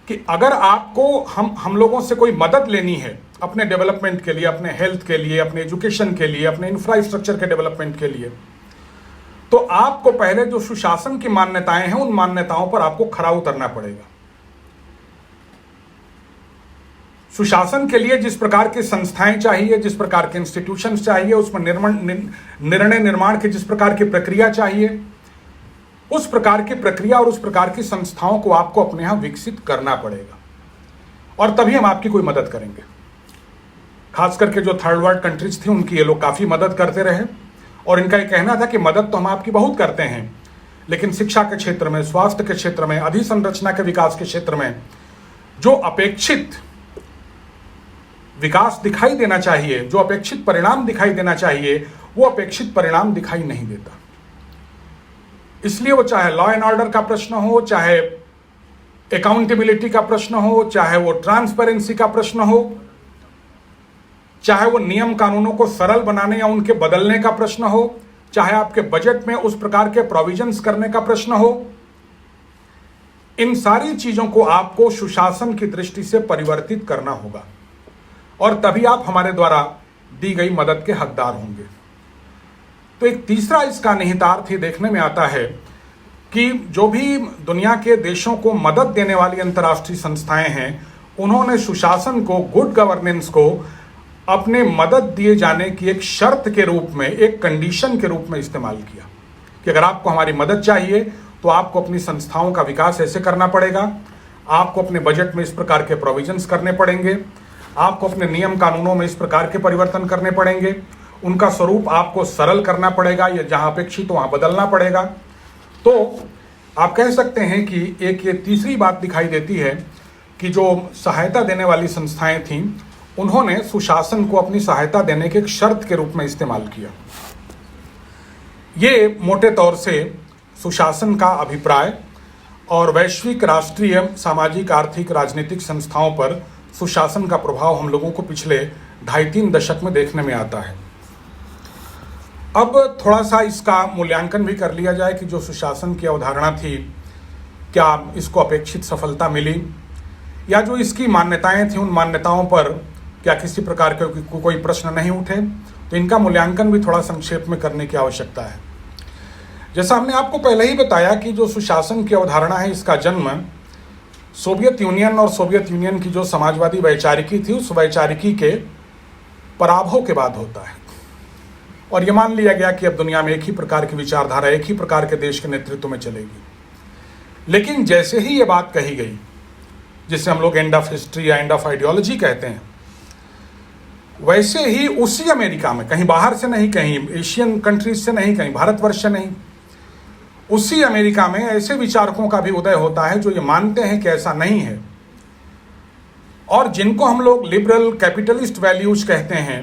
कि अगर आपको हम लोगों से कोई मदद लेनी है अपने डेवलपमेंट के लिए, अपने हेल्थ के लिए, अपने एजुकेशन के लिए, अपने इंफ्रास्ट्रक्चर के डेवलपमेंट के लिए, तो आपको पहले जो सुशासन की मान्यताएं हैं उन मान्यताओं पर आपको खरा उतरना पड़ेगा। सुशासन के लिए जिस प्रकार की संस्थाएं चाहिए, जिस प्रकार के इंस्टीट्यूशंस चाहिए, उसमें निर्णय निर्माण की जिस प्रकार की प्रक्रिया चाहिए, उस प्रकार की प्रक्रिया और उस प्रकार की संस्थाओं को आपको अपने यहां विकसित करना पड़ेगा, और तभी हम आपकी कोई मदद करेंगे। खास करके जो थर्ड वर्ल्ड कंट्रीज थी उनकी ये लोग काफी मदद करते रहे, और इनका ये कहना था कि मदद तो हम आपकी बहुत करते हैं, लेकिन शिक्षा के क्षेत्र में, स्वास्थ्य के क्षेत्र में, अधिसंरचना के विकास के क्षेत्र में जो अपेक्षित विकास दिखाई देना चाहिए, जो अपेक्षित परिणाम दिखाई देना चाहिए, वो अपेक्षित परिणाम दिखाई नहीं देता। इसलिए वो चाहे लॉ एंड ऑर्डर का प्रश्न हो, चाहे अकाउंटेबिलिटी का प्रश्न हो, चाहे वो ट्रांसपेरेंसी का प्रश्न हो, चाहे वो नियम कानूनों को सरल बनाने या उनके बदलने का प्रश्न हो, चाहे आपके बजट में उस प्रकार के प्रोविजंस करने का प्रश्न हो, इन सारी चीजों को आपको सुशासन की दृष्टि से परिवर्तित करना होगा, और तभी आप हमारे द्वारा दी गई मदद के हकदार होंगे। तो एक तीसरा इसका निहितार्थ ये देखने में आता है कि जो भी दुनिया के देशों को मदद देने वाली अंतर्राष्ट्रीय संस्थाएं हैं, उन्होंने सुशासन को, गुड गवर्नेंस को अपने मदद दिए जाने की एक शर्त के रूप में, एक कंडीशन के रूप में इस्तेमाल किया कि अगर आपको हमारी मदद चाहिए तो आपको अपनी संस्थाओं का विकास ऐसे करना पड़ेगा, आपको अपने बजट में इस प्रकार के प्रोविजंस करने पड़ेंगे, आपको अपने नियम कानूनों में इस प्रकार के परिवर्तन करने पड़ेंगे, उनका स्वरूप आपको सरल करना पड़ेगा या जहां अपेक्षित तो वहां बदलना पड़ेगा। तो आप कह सकते हैं कि एक ये तीसरी बात दिखाई देती है कि जो सहायता देने वाली संस्थाएं थीं, उन्होंने सुशासन को अपनी सहायता देने के एक शर्त के रूप में इस्तेमाल किया। ये मोटे तौर से सुशासन का अभिप्राय और वैश्विक, राष्ट्रीय, सामाजिक, आर्थिक, राजनीतिक संस्थाओं पर सुशासन का प्रभाव हम लोगों को पिछले 2.5-3 दशक में देखने में आता है। अब थोड़ा सा इसका मूल्यांकन भी कर लिया जाए कि जो सुशासन की अवधारणा थी, क्या इसको अपेक्षित सफलता मिली, या जो इसकी मान्यताएं थी उन मान्यताओं पर क्या किसी प्रकार के कोई प्रश्न नहीं उठे। तो इनका मूल्यांकन भी थोड़ा संक्षेप में करने की आवश्यकता है। जैसा हमने आपको पहले ही बताया कि जो सुशासन की अवधारणा है, इसका जन्म सोवियत यूनियन और सोवियत यूनियन की जो समाजवादी वैचारिकी थी, उस वैचारिकी के पराभव के बाद होता है, और यह मान लिया गया कि अब दुनिया में एक ही प्रकार की विचारधारा, एक ही प्रकार के देश के नेतृत्व में चलेगी। लेकिन जैसे ही ये बात कही गई, जिसे हम लोग एंड ऑफ हिस्ट्री या एंड ऑफ आइडियोलॉजी कहते हैं, वैसे ही उसी अमेरिका में, कहीं बाहर से नहीं, कहीं एशियन कंट्रीज से नहीं, कहीं भारतवर्ष से नहीं, उसी अमेरिका में ऐसे विचारकों का भी उदय होता है जो ये मानते हैं कि ऐसा नहीं है, और जिनको हम लोग लिबरल कैपिटलिस्ट वैल्यूज कहते हैं,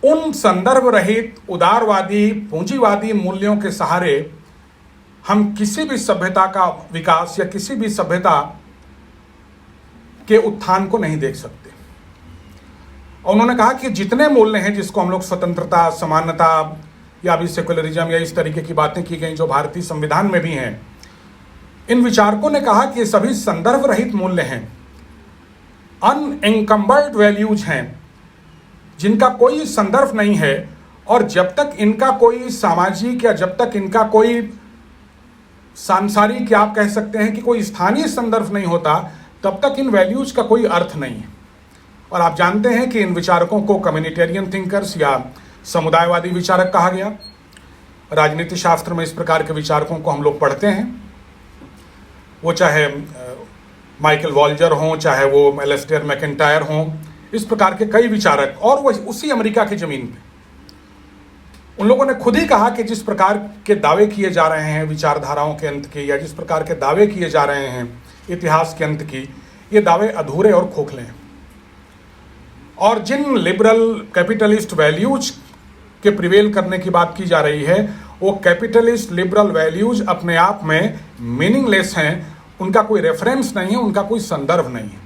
उन संदर्भ रहित उदारवादी पूंजीवादी मूल्यों के सहारे हम किसी भी सभ्यता का विकास या किसी भी सभ्यता के उत्थान को नहीं देख सकते। उन्होंने कहा कि जितने मूल्य हैं जिसको हम लोग स्वतंत्रता, समानता या अभी सेकुलरिज्म या इस तरीके की बातें की गई जो भारतीय संविधान में भी हैं, इन विचारकों ने कहा कि ये सभी संदर्भ रहित मूल्य हैं, अनएंकम्बर्ड वैल्यूज हैं, जिनका कोई संदर्भ नहीं है, और जब तक इनका कोई सामाजिक या जब तक इनका कोई सांसारिक या आप कह सकते हैं कि कोई स्थानीय संदर्भ नहीं होता, तब तक इन वैल्यूज का कोई अर्थ नहीं है। और आप जानते हैं कि इन विचारकों को कम्युनिटेरियन थिंकर्स या समुदायवादी विचारक कहा गया। राजनीति शास्त्र में इस प्रकार के विचारकों को हम लोग पढ़ते हैं, वो चाहे माइकल वॉल्जर हों, चाहे वो एलेस्टेयर मैकेंटायर हों, इस प्रकार के कई विचारक, और वो उसी अमेरिका की जमीन पे उन लोगों ने खुद ही कहा कि जिस प्रकार के दावे किए जा रहे हैं विचारधाराओं के अंत के, या जिस प्रकार के दावे किए जा रहे हैं इतिहास के अंत की, ये दावे अधूरे और खोखले हैं। और जिन लिबरल कैपिटलिस्ट वैल्यूज के प्रिवेल करने की बात की जा रही है, वो कैपिटलिस्ट लिबरल वैल्यूज अपने आप में मीनिंगलेस हैं, उनका कोई रेफरेंस नहीं है, उनका कोई संदर्भ नहीं है,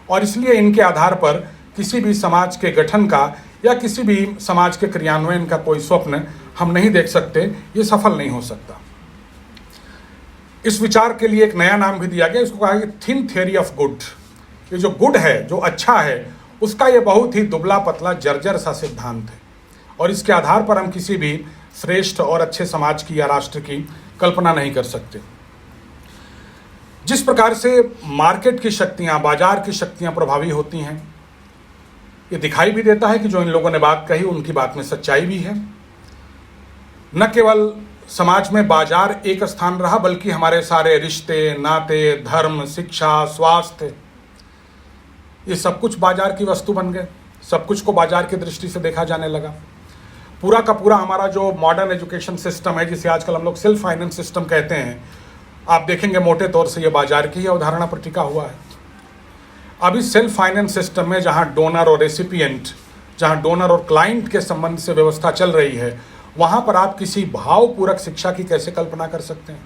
और इसलिए इनके आधार पर किसी भी समाज के गठन का या किसी भी समाज के क्रियान्वयन का कोई स्वप्न हम नहीं देख सकते, ये सफल नहीं हो सकता। इस विचार के लिए एक नया नाम भी दिया गया, इसको कहा गया थिन थियरी ऑफ गुड। ये जो गुड है, जो अच्छा है, उसका ये बहुत ही दुबला पतला जर्जर सा सिद्धांत है, और इसके आधार पर हम किसी भी श्रेष्ठ और अच्छे समाज की या राष्ट्र की कल्पना नहीं कर सकते। जिस प्रकार से मार्केट की शक्तियां, बाजार की शक्तियां प्रभावी होती हैं, ये दिखाई भी देता है कि जो इन लोगों ने बात कही उनकी बात में सच्चाई भी है। न केवल समाज में बाजार एक स्थान रहा, बल्कि हमारे सारे रिश्ते, नाते, धर्म, शिक्षा, स्वास्थ्य, ये सब कुछ बाजार की वस्तु बन गए। सब कुछ को बाजार की दृष्टि से देखा जाने लगा। पूरा का पूरा हमारा जो मॉडर्न एजुकेशन सिस्टम है, जिसे आजकल हम लोग सेल्फ फाइनेंस सिस्टम कहते हैं, आप देखेंगे मोटे तौर से ये बाजार की ही अवधारणा पर टिका हुआ है। अब इस सेल्फ फाइनेंस सिस्टम में जहाँ डोनर और रेसिपिएंट, जहाँ डोनर और क्लाइंट के संबंध से व्यवस्था चल रही है, वहाँ पर आप किसी भावपूरक शिक्षा की कैसे कल्पना कर सकते हैं।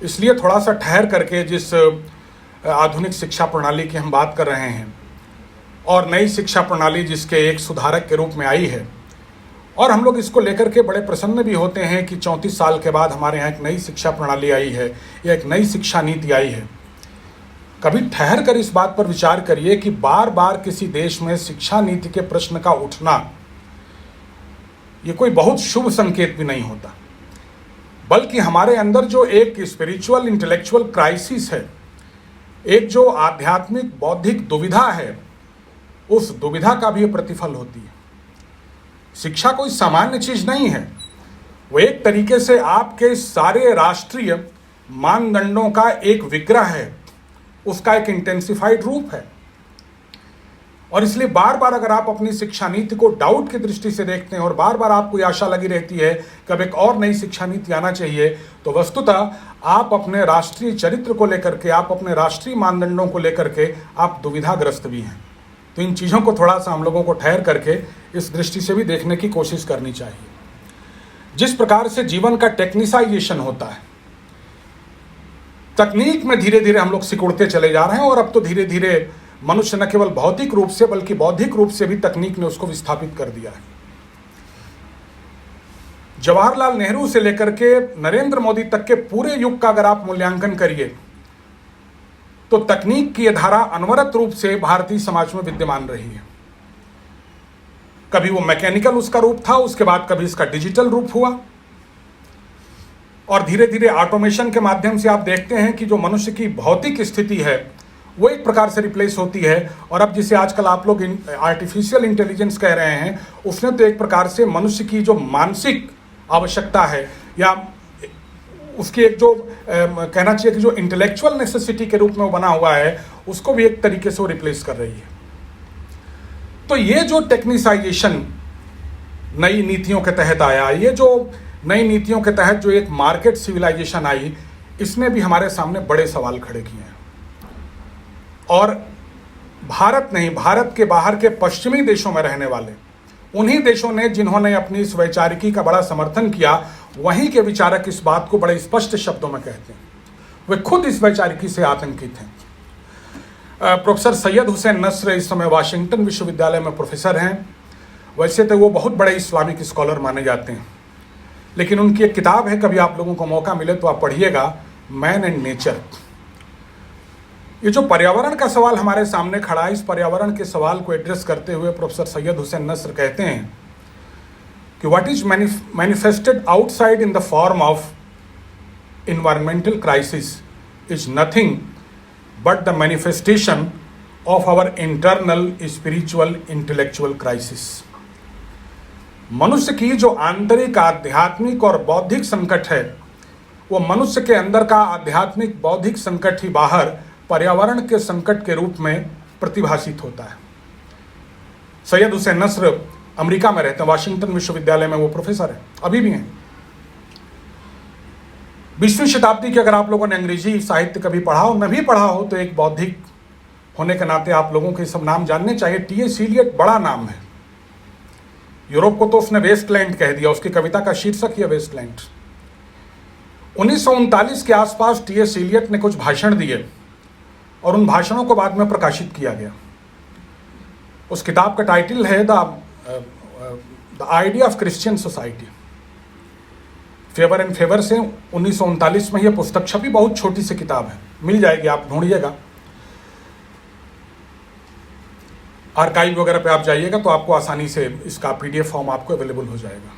इसलिए थोड़ा सा ठहर करके जिस आधुनिक शिक्षा प्रणाली की हम बात कर रहे हैं, और नई शिक्षा प्रणाली जिसके एक सुधारक के रूप में आई है, और हम लोग इसको लेकर के बड़े प्रसन्न भी होते हैं कि 34 साल के बाद हमारे यहाँ एक नई शिक्षा प्रणाली आई है या एक नई शिक्षा नीति आई है। कभी ठहर कर इस बात पर विचार करिए कि बार बार किसी देश में शिक्षा नीति के प्रश्न का उठना ये कोई बहुत शुभ संकेत भी नहीं होता, बल्कि हमारे अंदर जो एक स्पिरिचुअल इंटेलेक्चुअल क्राइसिस है, एक जो आध्यात्मिक बौद्धिक दुविधा है, उस दुविधा का भी प्रतिफल होती है। शिक्षा कोई सामान्य चीज नहीं है, वो एक तरीके से आपके सारे राष्ट्रीय मानदंडों का एक विग्रह है, उसका एक इंटेंसिफाइड रूप है। और इसलिए बार बार अगर आप अपनी शिक्षा नीति को डाउट की दृष्टि से देखते हैं और बार बार आपको आशा लगी रहती है कि अब एक और नई शिक्षा नीति आना चाहिए, तो वस्तुतः आप अपने राष्ट्रीय चरित्र को लेकर के, आप अपने राष्ट्रीय मानदंडों को लेकर के आप दुविधाग्रस्त भी हैं। तो इन चीज़ों को थोड़ा सा हम लोगों को ठहर करके इस दृष्टि से भी देखने की कोशिश करनी चाहिए। जिस प्रकार से जीवन का टेक्निसाइजेशन होता है, तकनीक में धीरे धीरे हम लोग सिकुड़ते चले जा रहे हैं, और अब तो धीरे धीरे मनुष्य न केवल भौतिक रूप से बल्कि बौद्धिक रूप से भी तकनीक ने उसको विस्थापित कर दिया है। जवाहरलाल नेहरू से लेकर के नरेंद्र मोदी तक के पूरे युग का अगर आप मूल्यांकन करिए, तो तकनीक की यह धारा अनवरत रूप से भारतीय समाज में विद्यमान रही है। कभी वो मैकेनिकल उसका रूप था, उसके बाद कभी इसका डिजिटल रूप हुआ, और धीरे धीरे ऑटोमेशन के माध्यम से आप देखते हैं कि जो मनुष्य की भौतिक स्थिति है वो एक प्रकार से रिप्लेस होती है। और अब जिसे आजकल आप लोग आर्टिफिशियल इंटेलिजेंस कह रहे हैं, उसने तो एक प्रकार से मनुष्य की जो मानसिक आवश्यकता है, या उसकी एक जो कहना चाहिए कि जो इंटेलेक्चुअल नेसेसिटी के रूप में वो बना हुआ है, उसको भी एक तरीके से वो रिप्लेस कर रही है। तो ये जो टेक्निसाइजेशन नई नीतियों के तहत आया, ये जो नई नीतियों के तहत जो एक मार्केट सिविलाइजेशन आई, इसने भी हमारे सामने बड़े सवाल खड़े किए हैं। और भारत नहीं, भारत के बाहर के पश्चिमी देशों में रहने वाले उन्हीं देशों ने जिन्होंने अपनी इस वैचारिकी का बड़ा समर्थन किया, वहीं के विचारक इस बात को बड़े स्पष्ट शब्दों में कहते हैं। वे खुद इस वैचारिकी से आतंकित हैं। प्रोफेसर सैयद हुसैन नस्र इस समय वाशिंगटन विश्वविद्यालय में प्रोफेसर हैं। वैसे तो वो बहुत बड़े इस्लामिक स्कॉलर माने जाते हैं, लेकिन उनकी एक किताब है, कभी आप लोगों को मौका मिले तो आप पढ़िएगा, मैन एंड नेचर। ये जो पर्यावरण का सवाल हमारे सामने खड़ा है, इस पर्यावरण के सवाल को एड्रेस करते हुए प्रोफेसर सैयद हुसैन नस्र कहते हैं कि what is manifested outside in the form of environmental crisis is nothing but the manifestation of our internal spiritual intellectual crisis. मनुष्य की जो आंतरिक आध्यात्मिक और बौद्धिक संकट है, वो मनुष्य के अंदर का आध्यात्मिक बौद्धिक संकट ही बाहर पर्यावरण के संकट के रूप में प्रतिभाषित होता है। सैयद हुसैन नस्र अमेरिका में रहते हैं, वाशिंगटन विश्वविद्यालय में वो प्रोफेसर हैं, अभी भी हैं। 20वीं शताब्दी के अगर आप लोगों ने अंग्रेजी साहित्य कभी पढ़ा हो, न भी पढ़ा हो, तो एक बौद्धिक होने के नाते आप लोगों के सब नाम जानने चाहिए। टी.एस. इलियट बड़ा नाम है। यूरोप को तो उसने वेस्टलैंड कह दिया, उसकी कविता का शीर्षक ही है वेस्टलैंड। 1939 के आसपास टी.एस. इलियट ने कुछ भाषण दिए और उन भाषणों को बाद में प्रकाशित किया गया। उस किताब का टाइटल है the idea of Christian society. Favour and favour से 1939 में यह पुस्तक छपी, बहुत छोटी सी किताब है, मिल जाएगी, आप ढूंढिएगा, आर्काइव वगैरह पे आप जाइएगा तो आपको आसानी से इसका PDF फॉर्म आपको अवेलेबल हो जाएगा।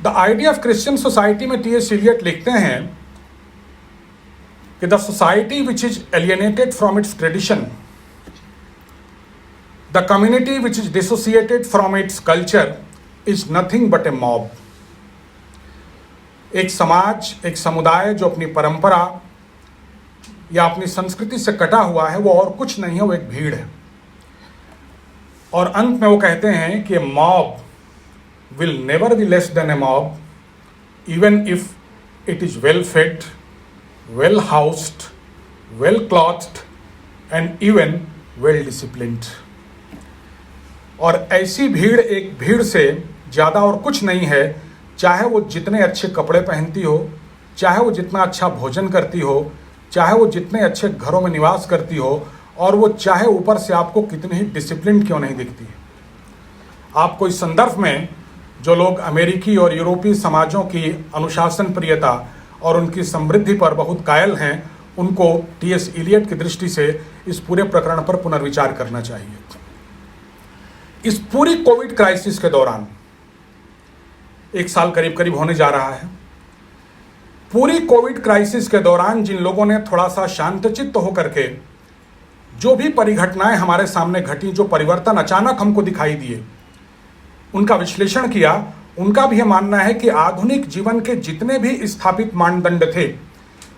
The idea of Christian society में टी.एस. इलियट लिखते हैं कि the society which is alienated from its tradition, the community which is dissociated from its culture is nothing but A mob. एक समाज, एक समुदाय जो अपनी परंपरा या अपनी संस्कृति से कटा हुआ है, वो और कुछ नहीं है, वो एक भीड़ है। और अंत में वो कहते हैं कि mob will never be less than a mob, even if it is well fed, well housed, well clothed and even well disciplined. और ऐसी भीड़ एक भीड़ से ज़्यादा और कुछ नहीं है, चाहे वो जितने अच्छे कपड़े पहनती हो, चाहे वो जितना अच्छा भोजन करती हो, चाहे वो जितने अच्छे घरों में निवास करती हो, और वो चाहे ऊपर से आपको कितनी ही डिसिप्लिन क्यों नहीं दिखती है। आपको इस संदर्भ में जो लोग अमेरिकी और यूरोपीय समाजों की अनुशासन प्रियता और उनकी समृद्धि पर बहुत कायल हैं, उनको टी.एस. इलियट की दृष्टि से इस पूरे प्रकरण पर पुनर्विचार करना चाहिए। इस पूरी कोविड क्राइसिस के दौरान, 1 साल करीब करीब होने जा रहा है, पूरी कोविड क्राइसिस के दौरान जिन लोगों ने थोड़ा सा शांतचित्त होकर के जो भी परिघटनाएं हमारे सामने घटी, जो परिवर्तन अचानक हमको दिखाई दिए, उनका विश्लेषण किया, उनका भी यह मानना है कि आधुनिक जीवन के जितने भी स्थापित मानदंड थे,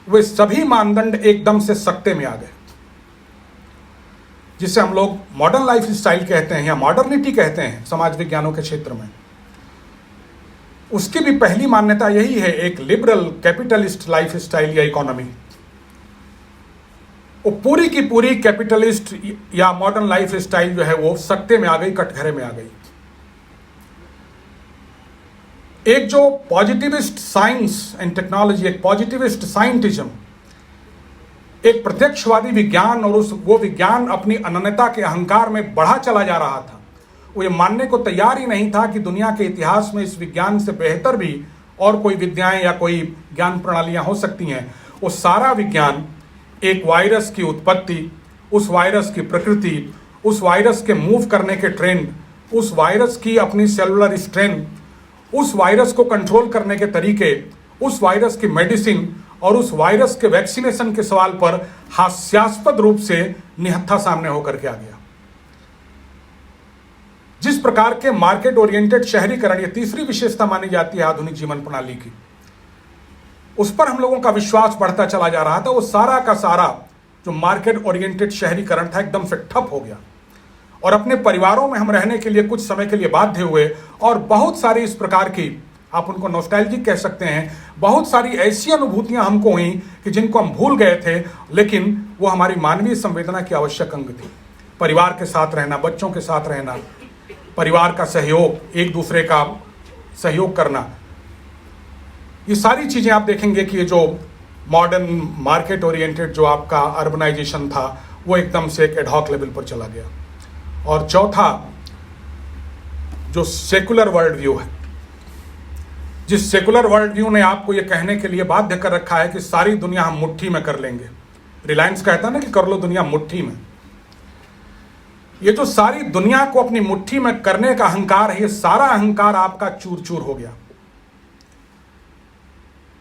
वे सभी मानदंड एकदम से सकते में आ गए, जिसे हम लोग मॉडर्न लाइफ स्टाइल कहते हैं या मॉडर्निटी कहते हैं समाज विज्ञानों के क्षेत्र में। उसकी भी पहली मान्यता यही है, एक लिबरल कैपिटलिस्ट लाइफ स्टाइल या इकोनॉमी। वो पूरी की पूरी कैपिटलिस्ट या मॉडर्न लाइफ स्टाइल जो है वो सकते में आ गई, कटघरे में आ गई। एक जो पॉजिटिविस्ट साइंस एंड टेक्नोलॉजी, एक पॉजिटिविस्ट साइंटिज्म, एक प्रत्यक्षवादी विज्ञान, और वो विज्ञान अपनी अनन्यता के अहंकार में बढ़ा चला जा रहा था। वो ये मानने को तैयार ही नहीं था कि दुनिया के इतिहास में इस विज्ञान से बेहतर भी और कोई विद्याएं या कोई ज्ञान प्रणालियां हो सकती हैं। वो सारा विज्ञान एक वायरस की उत्पत्ति, उस वायरस की प्रकृति, उस वायरस के मूव करने के ट्रेंड, उस वायरस की अपनी सेलुलर स्ट्रेंथ, उस वायरस को कंट्रोल करने के तरीके, उस वायरस की मेडिसिन और उस वायरस के वैक्सीनेशन के सवाल पर हास्यास्पद रूप से निहत्था सामने होकर के आ गया। जिस प्रकार के मार्केट ओरिएंटेड शहरीकरण, ये तीसरी विशेषता मानी जाती है आधुनिक जीवन प्रणाली की, उस पर हम लोगों का विश्वास बढ़ता चला जा रहा था। वो सारा का सारा जो मार्केट ओरिएंटेड शहरीकरण था एकदम से ठप हो गया, और अपने परिवारों में हम रहने के लिए कुछ समय के लिए बाध्य हुए, और बहुत सारी इस प्रकार की, आप उनको नॉस्टैल्जिक कह सकते हैं, बहुत सारी ऐसी अनुभूतियां हमको हुई कि जिनको हम भूल गए थे, लेकिन वो हमारी मानवीय संवेदना की आवश्यक अंग थी। परिवार के साथ रहना, बच्चों के साथ रहना, परिवार का सहयोग, एक दूसरे का सहयोग करना, ये सारी चीजें आप देखेंगे कि ये जो मॉडर्न मार्केट ओरिएंटेड जो आपका अर्बनाइजेशन था, वो एकदम से एक एडहॉक लेवल पर चला गया। और चौथा, जो सेकुलर वर्ल्ड व्यू है, जिस सेकुलर वर्ल्ड व्यू ने आपको ये कहने के लिए बाध्य कर रखा है कि सारी दुनिया हम मुट्ठी में कर लेंगे। रिलायंस कहता है ना कि कर लो दुनिया मुट्ठी में। ये जो सारी दुनिया को अपनी मुट्ठी में करने का अहंकार है, ये सारा अहंकार आपका चूर चूर हो गया।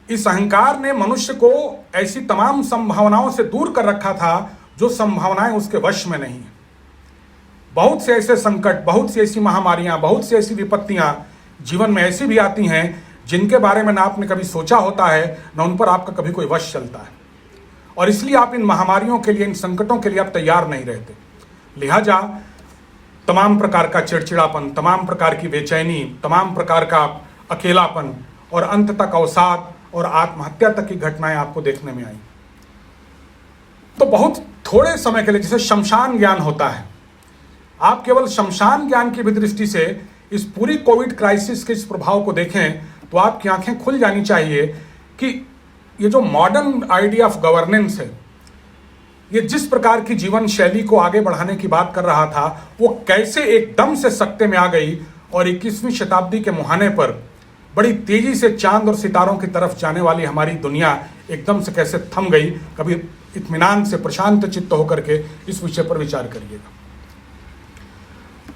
इस अहंकार ने मनुष्य को ऐसी तमाम संभावनाओं से दूर कर रखा था जो संभावनाएं उसके वश में नहीं है। बहुत से ऐसे संकट, बहुत सी ऐसी महामारियां, बहुत सी ऐसी विपत्तियां जीवन में ऐसी भी आती हैं जिनके बारे में ना आपने कभी सोचा होता है, ना उन पर आपका कभी कोई वश चलता है, और इसलिए आप इन महामारियों के लिए, इन संकटों के लिए आप तैयार नहीं रहते। लिहाजा तमाम प्रकार का चिड़चिड़ापन, तमाम प्रकार की बेचैनी, तमाम प्रकार का अकेलापन और अंत तक अवसाद और आत्महत्या तक की घटनाएं आपको देखने में आई। तो बहुत थोड़े समय के लिए, जैसे शमशान ज्ञान होता है, आप केवल शमशान ज्ञान की भी दृष्टि से इस पूरी कोविड क्राइसिस के इस प्रभाव को देखें तो आपकी आंखें खुल जानी चाहिए कि ये जो मॉडर्न आइडिया ऑफ गवर्नेंस है, ये जिस प्रकार की जीवन शैली को आगे बढ़ाने की बात कर रहा था, वो कैसे एकदम से सकते में आ गई और 21वीं शताब्दी के मुहाने पर बड़ी तेजी से चांद और सितारों की तरफ जाने वाली हमारी दुनिया एकदम से कैसे थम गई। कभी इत्मीनान से प्रशांत चित्त होकर के इस विषय पर विचार करिएगा।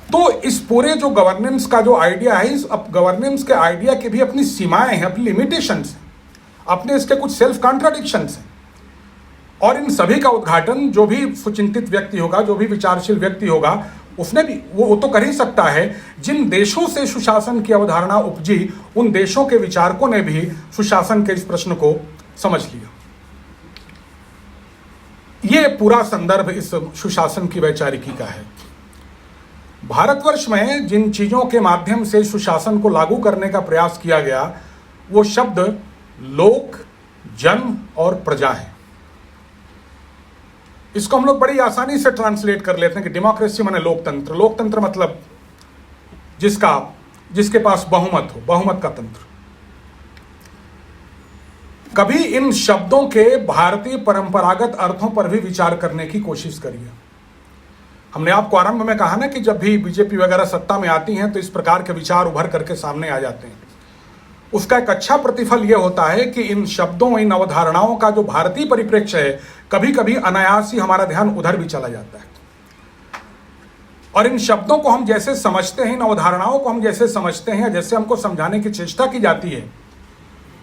तो इस पूरे जो गवर्नेंस का जो आइडिया है, इस गवर्नेंस के आइडिया की भी अपनी सीमाएं हैं, अपनी लिमिटेशंस हैं, अपने इसके कुछ सेल्फ कॉन्ट्राडिक्शंस हैं। और इन सभी का उद्घाटन जो भी सुचिंतित व्यक्ति होगा, जो भी विचारशील व्यक्ति होगा, उसने भी वो तो कर ही सकता है। जिन देशों से सुशासन की अवधारणा उपजी, उन देशों के विचारकों ने भी सुशासन के इस प्रश्न को समझ लिया। ये पूरा संदर्भ इस सुशासन की वैचारिकी का है। भारतवर्ष में जिन चीजों के माध्यम से सुशासन को लागू करने का प्रयास किया गया, वो शब्द लोक, जन और प्रजा है। इसको हम लोग बड़ी आसानी से ट्रांसलेट कर लेते हैं कि डेमोक्रेसी माने लोकतंत्र। लोकतंत्र मतलब जिसके पास बहुमत हो, बहुमत का तंत्र। कभी इन शब्दों के भारतीय परंपरागत अर्थों पर भी विचार करने की कोशिश करिए। हमने आपको आरंभ में कहा ना कि जब भी बीजेपी वगैरह सत्ता में आती हैं तो इस प्रकार के विचार उभर करके सामने आ जाते हैं। उसका एक अच्छा प्रतिफल यह होता है कि इन शब्दों, इन अवधारणाओं का जो भारतीय परिप्रेक्ष्य है, कभी कभी अनायास ही हमारा ध्यान उधर भी चला जाता है। और इन शब्दों को हम जैसे समझते हैं, इन अवधारणाओं को हम जैसे समझते हैं, जैसे हमको समझाने की चेष्टा की जाती है,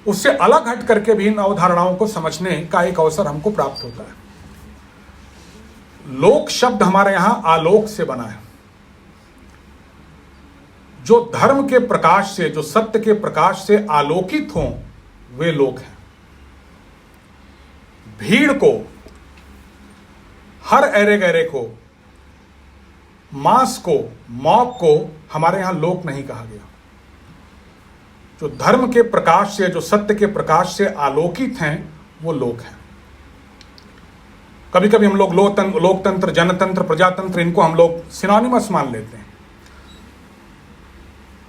उससे अलग हट करके भी इन अवधारणाओं को समझने का एक अवसर हमको प्राप्त होता है। लोक शब्द हमारे यहां आलोक से बना है। जो धर्म के प्रकाश से, जो सत्य के प्रकाश से आलोकित हों, वे लोग हैं। भीड़ को, हर एरे गैरे को, मास को, मॉब को हमारे यहां लोक नहीं कहा गया। जो धर्म के प्रकाश से, जो सत्य के प्रकाश से आलोकित हैं, वो लोग हैं। कभी कभी हम लोग लोकतंत्र, जनतंत्र, प्रजातंत्र, इनको हम लोग सिनोनिमस मान लेते हैं,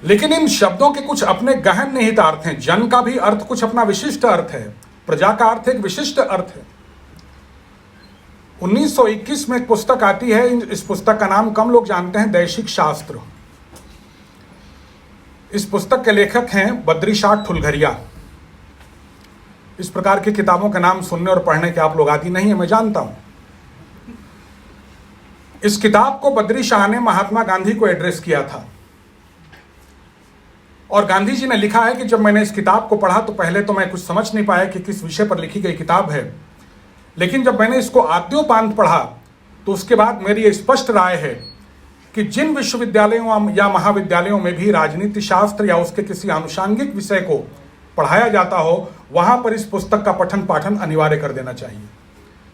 लेकिन इन शब्दों के कुछ अपने गहन निहित अर्थ हैं। जन का भी अर्थ कुछ अपना विशिष्ट अर्थ है, प्रजा का अर्थ एक विशिष्ट अर्थ है। 1921 में एक पुस्तक आती है, इस पुस्तक का नाम कम लोग जानते हैं, दैशिक शास्त्र। इस पुस्तक के लेखक हैं बद्रीशाह ठुलघरिया। इस प्रकार की किताबों के नाम सुनने और पढ़ने के आप लोग आदी नहीं है, मैं जानता हूं। इस किताब को बद्रीशाह ने महात्मा गांधी को एड्रेस किया था और गांधी जी ने लिखा है कि जब मैंने इस किताब को पढ़ा तो पहले तो मैं कुछ समझ नहीं पाया कि किस विषय पर लिखी गई किताब है, लेकिन जब मैंने इसको आद्योपांत पढ़ा तो उसके बाद मेरी ये स्पष्ट राय है कि जिन विश्वविद्यालयों या महाविद्यालयों में भी राजनीति शास्त्र या उसके किसी आनुषांगिक विषय को पढ़ाया जाता हो, वहां पर इस पुस्तक का पठन पाठन अनिवार्य कर देना चाहिए।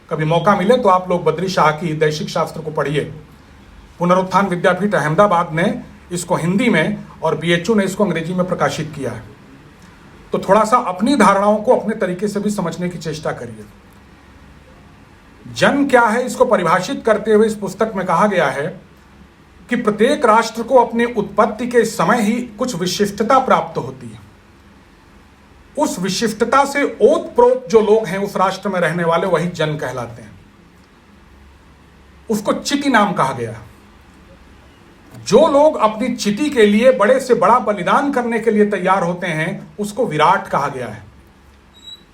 कभी मौका मिले तो आप लोग बद्रीशाह की दैशिक शास्त्र को पढ़िए। पुनरुत्थान विद्यापीठ अहमदाबाद ने इसको हिंदी में और बीएचयू ने इसको अंग्रेजी में प्रकाशित किया है। तो थोड़ा सा अपनी धारणाओं को अपने तरीके से भी समझने की चेष्टा करिए। जन क्या है, इसको परिभाषित करते हुए इस पुस्तक में कहा गया है कि प्रत्येक राष्ट्र को अपनी उत्पत्ति के समय ही कुछ विशिष्टता प्राप्त होती है। उस विशिष्टता से ओतप्रोत जो लोग हैं उस राष्ट्र में रहने वाले, वही जन कहलाते हैं। उसको चिति नाम कहा गया। जो लोग अपनी चिति के लिए बड़े से बड़ा बलिदान करने के लिए तैयार होते हैं, उसको विराट कहा गया है।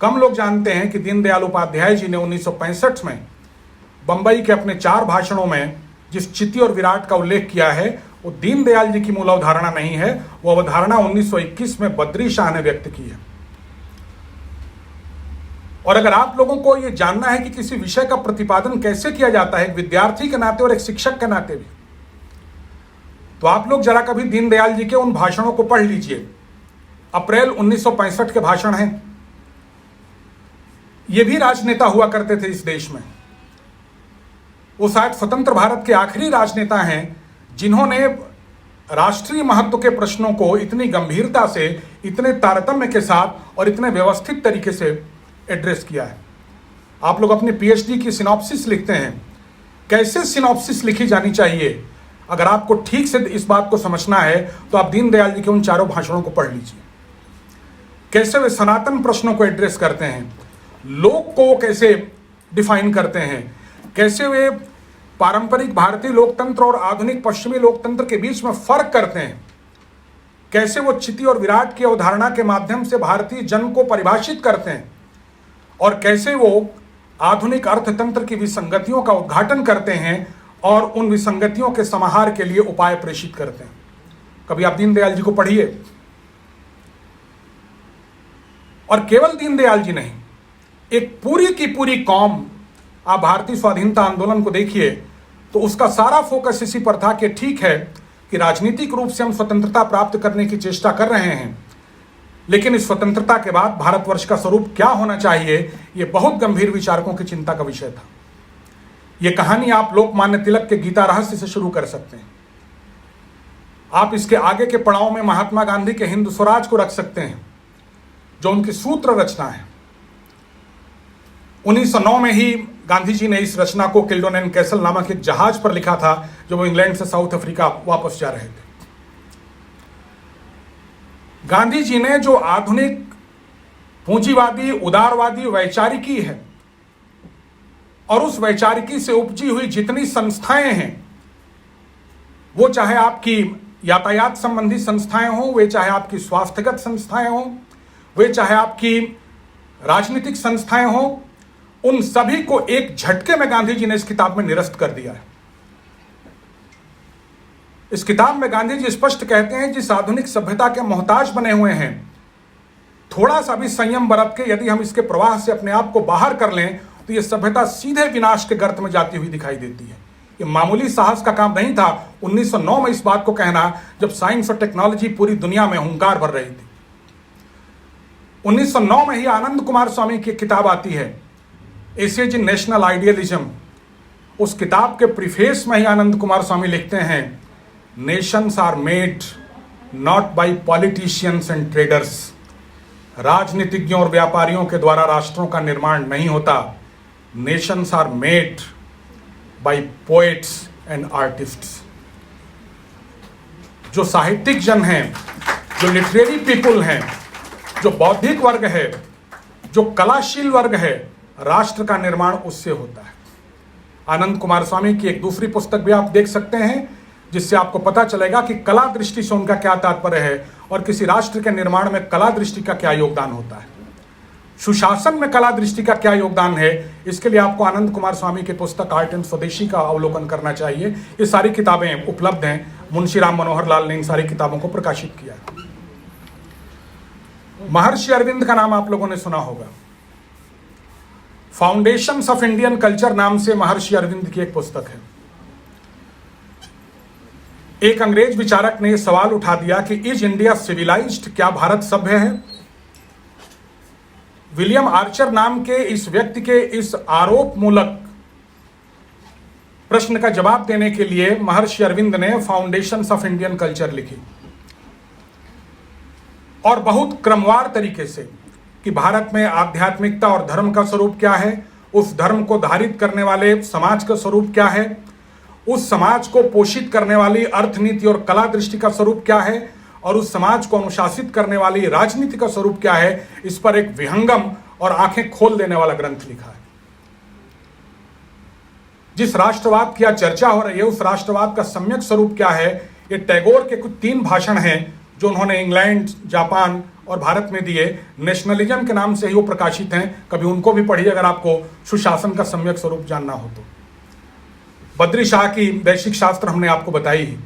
कम लोग जानते हैं कि दीनदयाल उपाध्याय जी ने 1965 में बंबई के अपने 4 भाषणों में जिस चिति और विराट का उल्लेख किया है, वो दीनदयाल जी की मूल अवधारणा नहीं है। वो अवधारणा 1921 में बद्रीशाह ने व्यक्त की है। और अगर आप लोगों को यह जानना है कि किसी विषय का प्रतिपादन कैसे किया जाता है, एक विद्यार्थी के नाते और एक शिक्षक के नाते भी, तो आप लोग जरा कभी दीनदयाल जी के उन भाषणों को पढ़ लीजिए। अप्रैल 1965 के भाषण हैं। ये भी राजनेता हुआ करते थे इस देश में। वो शायद स्वतंत्र भारत के आखिरी राजनेता हैं जिन्होंने राष्ट्रीय महत्व के प्रश्नों को इतनी गंभीरता से, इतने तारतम्य के साथ और इतने व्यवस्थित तरीके से एड्रेस किया है। आप लोग अपनी पीएचडी की सिनॉप्सिस लिखते हैं, कैसे सिनॉप्सिस लिखी जानी चाहिए। अगर आपको ठीक से इस बात को समझना है तो आप दीनदयाल जी के उन चारों भाषणों को पढ़ लीजिए। कैसे वे सनातन प्रश्नों को एड्रेस करते हैं, लोक को कैसे डिफाइन करते हैं, कैसे वे पारंपरिक भारतीय लोकतंत्र और आधुनिक पश्चिमी लोकतंत्र के बीच में फर्क करते हैं, कैसे वो चिति और विराट की अवधारणा के माध्यम से भारतीय जन को परिभाषित करते हैं, और कैसे वो आधुनिक अर्थतंत्र की विसंगतियों का उद्घाटन करते हैं और उन विसंगतियों के समाहार के लिए उपाय प्रेषित करते हैं। कभी आप दीनदयाल जी को पढ़िए, और केवल दीनदयाल जी नहीं, एक पूरी की पूरी कौम, आप भारतीय स्वाधीनता आंदोलन को देखिए तो उसका सारा फोकस इसी पर था कि ठीक है कि राजनीतिक रूप से हम स्वतंत्रता प्राप्त करने की चेष्टा कर रहे हैं, लेकिन इस स्वतंत्रता के बाद भारतवर्ष का स्वरूप क्या होना चाहिए, यह बहुत गंभीर विचारकों की चिंता का विषय था। यह कहानी आप लोकमान्य तिलक के गीता रहस्य से शुरू कर सकते हैं। आप इसके आगे के पड़ाव में महात्मा गांधी के हिंद स्वराज को रख सकते हैं, जो उनकी सूत्र रचना है। 1909 में ही गांधी जी ने इस रचना को किल्डोन एंड कैसल नामक एक जहाज पर लिखा था, जब वो इंग्लैंड से साउथ अफ्रीका वापस जा रहे थे। गांधी जी ने जो आधुनिक पूंजीवादी उदारवादी वैचारिकी है और उस वैचारिकी से उपजी हुई जितनी संस्थाएं हैं, वो चाहे आपकी यातायात संबंधी संस्थाएं हों, वे चाहे आपकी स्वास्थ्यगत संस्थाएं हों, वे चाहे आपकी राजनीतिक संस्थाएं हों, उन सभी को एक झटके में गांधी जी ने इस किताब में निरस्त कर दिया है। इस किताब में गांधी जी स्पष्ट कहते हैं, जिस आधुनिक सभ्यता के मोहताज बने हुए हैं, थोड़ा सा भी संयम बरत के यदि हम इसके प्रवाह से अपने आप को बाहर कर लें तो यह सभ्यता सीधे विनाश के गर्त में जाती हुई दिखाई देती है। ये मामूली साहस का काम नहीं था 1909 में इस बात को कहना, जब साइंस और टेक्नोलॉजी पूरी दुनिया में हुंकार भर रही थी। 1909 में ही आनंद कुमार स्वामी की किताब आती है, एसेज इन नेशनल आइडियलिज्म। उस किताब के प्रीफेस में ही आनंद कुमार स्वामी लिखते हैं, nations are made not by politicians and traders. राजनीतिज्ञों और व्यापारियों के द्वारा राष्ट्रों का निर्माण नहीं होता। Nations are made by poets and artists. जो साहित्यिक जन हैं, जो लिटरेरी पीपुल हैं, जो बौद्धिक वर्ग है, जो कलाशील वर्ग है, राष्ट्र का निर्माण उससे होता है। आनंद कुमार स्वामी की एक दूसरी पुस्तक भी आप देख सकते हैं, जिससे आपको पता चलेगा कि कला दृष्टि से उनका क्या तात्पर्य है और किसी राष्ट्र के निर्माण में कला दृष्टि का क्या योगदान होता है। सुशासन में कला दृष्टि का क्या योगदान है, इसके लिए आपको आनंद कुमार स्वामी की पुस्तक आर्ट एंड स्वदेशी का अवलोकन करना चाहिए। ये सारी किताबें उपलब्ध हैं, मुंशी राम मनोहर लाल ने इन सारी किताबों को प्रकाशित किया है। महर्षि अरविंद का नाम आप लोगों ने सुना होगा। फाउंडेशंस ऑफ इंडियन कल्चर नाम से महर्षि अरविंद की एक पुस्तक है। एक अंग्रेज विचारक ने सवाल उठा दिया कि इज इंडिया सिविलाइज्ड, क्या भारत सभ्य है? विलियम आर्चर नाम के इस व्यक्ति के इस आरोप मूलक प्रश्न का जवाब देने के लिए महर्षि अरविंद ने फाउंडेशंस ऑफ इंडियन कल्चर लिखी, और बहुत क्रमवार तरीके से कि भारत में आध्यात्मिकता और धर्म का स्वरूप क्या है, उस धर्म को धारित करने वाले समाज का स्वरूप क्या है, उस समाज को पोषित करने वाली अर्थनीति और कला दृष्टि का स्वरूप क्या है, और उस समाज को अनुशासित करने वाली राजनीति का स्वरूप क्या है। इस पर एक विहंगम और आंखें खोल देने वाला ग्रंथ लिखा है। जिस राष्ट्रवाद की चर्चा हो रही है, उस राष्ट्रवाद का सम्यक स्वरूप क्या है, ये टैगोर के कुछ 3 भाषण हैं जो उन्होंने इंग्लैंड, जापान और भारत में दिए। नेशनलिज्म के नाम से ही वो प्रकाशित हैं, कभी उनको भी पढ़िए अगर आपको सुशासन का सम्यक स्वरूप जानना हो तो। बद्री शाह की वैश्विक शास्त्र हमने आपको बताई ही,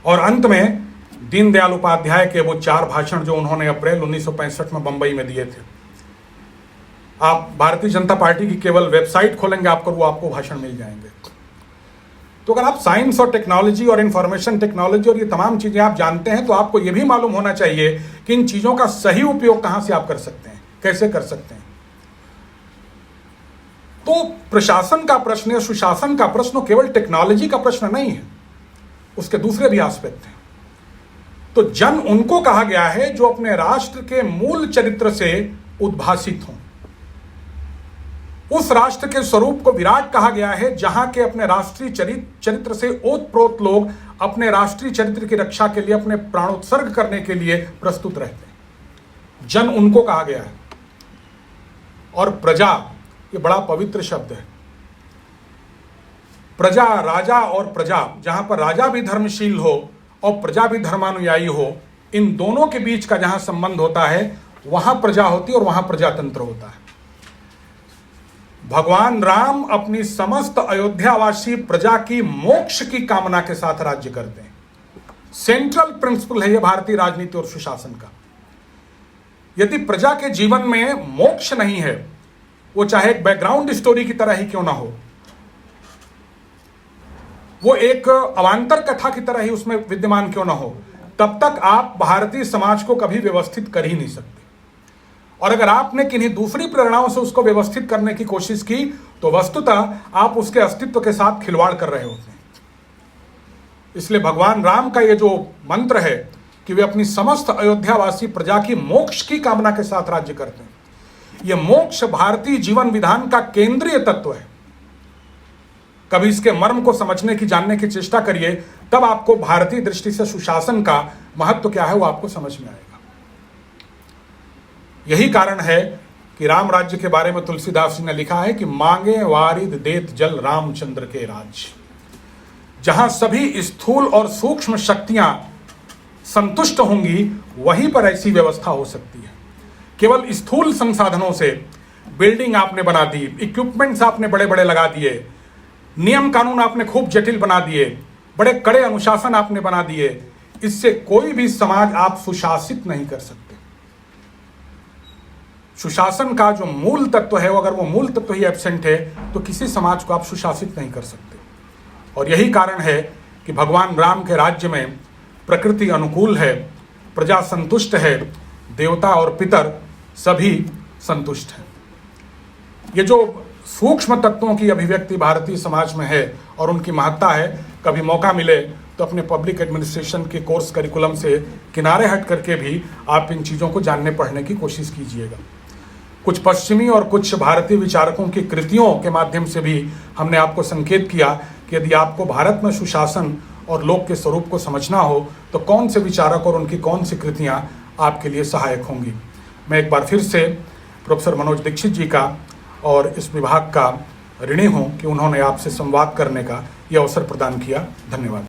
और अंत में दीनदयाल उपाध्याय के वो 4 भाषण जो उन्होंने अप्रैल 1965 में बंबई में दिए थे। आप भारतीय जनता पार्टी की केवल वेबसाइट खोलेंगे आपको, वो आपको भाषण मिल जाएंगे। तो अगर आप साइंस और टेक्नोलॉजी और इंफॉर्मेशन टेक्नोलॉजी और ये तमाम चीजें आप जानते हैं, तो आपको ये भी मालूम होना चाहिए कि इन चीजों का सही उपयोग कहां से आप कर सकते हैं, कैसे कर सकते हैं। तो प्रशासन का प्रश्न या सुशासन का प्रश्न केवल टेक्नोलॉजी का प्रश्न नहीं है, उसके दूसरे भी एस्पेक्ट हैं। तो जन उनको कहा गया है जो अपने राष्ट्र के मूल चरित्र से उद्भासित हों। उस राष्ट्र के स्वरूप को विराट कहा गया है जहां के अपने राष्ट्रीय चरित्र से ओतप्रोत लोग अपने राष्ट्रीय चरित्र की रक्षा के लिए अपने प्राणोत्सर्ग करने के लिए प्रस्तुत रहते हैं। जन उनको कहा गया है। और प्रजा, ये बड़ा पवित्र शब्द है। प्रजा, राजा और प्रजा, जहां पर राजा भी धर्मशील हो और प्रजा भी धर्मानुयायी हो, इन दोनों के बीच का जहां संबंध होता है वहां प्रजा होती है और वहां प्रजातंत्र होता है। भगवान राम अपनी समस्त अयोध्यावासी प्रजा की मोक्ष की कामना के साथ राज्य करते हैं। सेंट्रल प्रिंसिपल है यह भारतीय राजनीति और सुशासन का। यदि प्रजा के जीवन में मोक्ष नहीं है, वो चाहे एक बैकग्राउंड स्टोरी की तरह ही क्यों ना हो, वो एक अवांतर कथा की तरह ही उसमें विद्यमान क्यों ना हो, तब तक आप भारतीय समाज को कभी व्यवस्थित कर ही नहीं सकते। और अगर आपने किन्हीं दूसरी प्रेरणाओं से उसको व्यवस्थित करने की कोशिश की तो वस्तुतः आप उसके अस्तित्व के साथ खिलवाड़ कर रहे होते हैं। इसलिए भगवान राम का ये जो मंत्र है कि वे अपनी समस्त अयोध्यावासी प्रजा की मोक्ष की कामना के साथ राज्य करते हैं, यह मोक्ष भारतीय जीवन विधान का केंद्रीय तत्व है। कभी इसके मर्म को समझने की, जानने की चेष्टा करिए, तब आपको भारतीय दृष्टि से सुशासन का महत्व क्या है वो आपको समझ में आएगा। यही कारण है कि राम राज्य के बारे में तुलसीदास जी ने लिखा है कि मांगे वारिद देत जल रामचंद्र के राज। जहां सभी स्थूल और सूक्ष्म शक्तियां संतुष्ट होंगी वहीं पर ऐसी व्यवस्था हो सकती है। केवल स्थूल संसाधनों से बिल्डिंग आपने बना दी, इक्विपमेंट्स आपने बड़े बड़े लगा दिए, नियम कानून आपने खूब जटिल बना दिए, बड़े कड़े अनुशासन आपने बना दिए, इससे कोई भी समाज आप सुशासित नहीं कर सकते। सुशासन का जो मूल तत्व है, अगर वो मूल तत्व ही एब्सेंट है तो किसी समाज को आप सुशासित नहीं कर सकते। और यही कारण है कि भगवान राम के राज्य में प्रकृति अनुकूल है, प्रजा संतुष्ट है, देवता और पितर सभी संतुष्ट हैं। ये जो सूक्ष्म तत्वों की अभिव्यक्ति भारतीय समाज में है और उनकी महत्ता है, कभी मौका मिले तो अपने पब्लिक एडमिनिस्ट्रेशन के कोर्स करिकुलम से किनारे हट करके भी आप इन चीज़ों को जानने पढ़ने की कोशिश कीजिएगा। कुछ पश्चिमी और कुछ भारतीय विचारकों की कृतियों के माध्यम से भी हमने आपको संकेत किया कि यदि आपको भारत में सुशासन और लोक के स्वरूप को समझना हो तो कौन से विचारक और उनकी कौन सी कृतियाँ आपके लिए सहायक होंगी। मैं एक बार फिर से प्रोफेसर मनोज दीक्षित जी का और इस विभाग का ऋणी हूँ कि उन्होंने आपसे संवाद करने का ये अवसर प्रदान किया। धन्यवाद।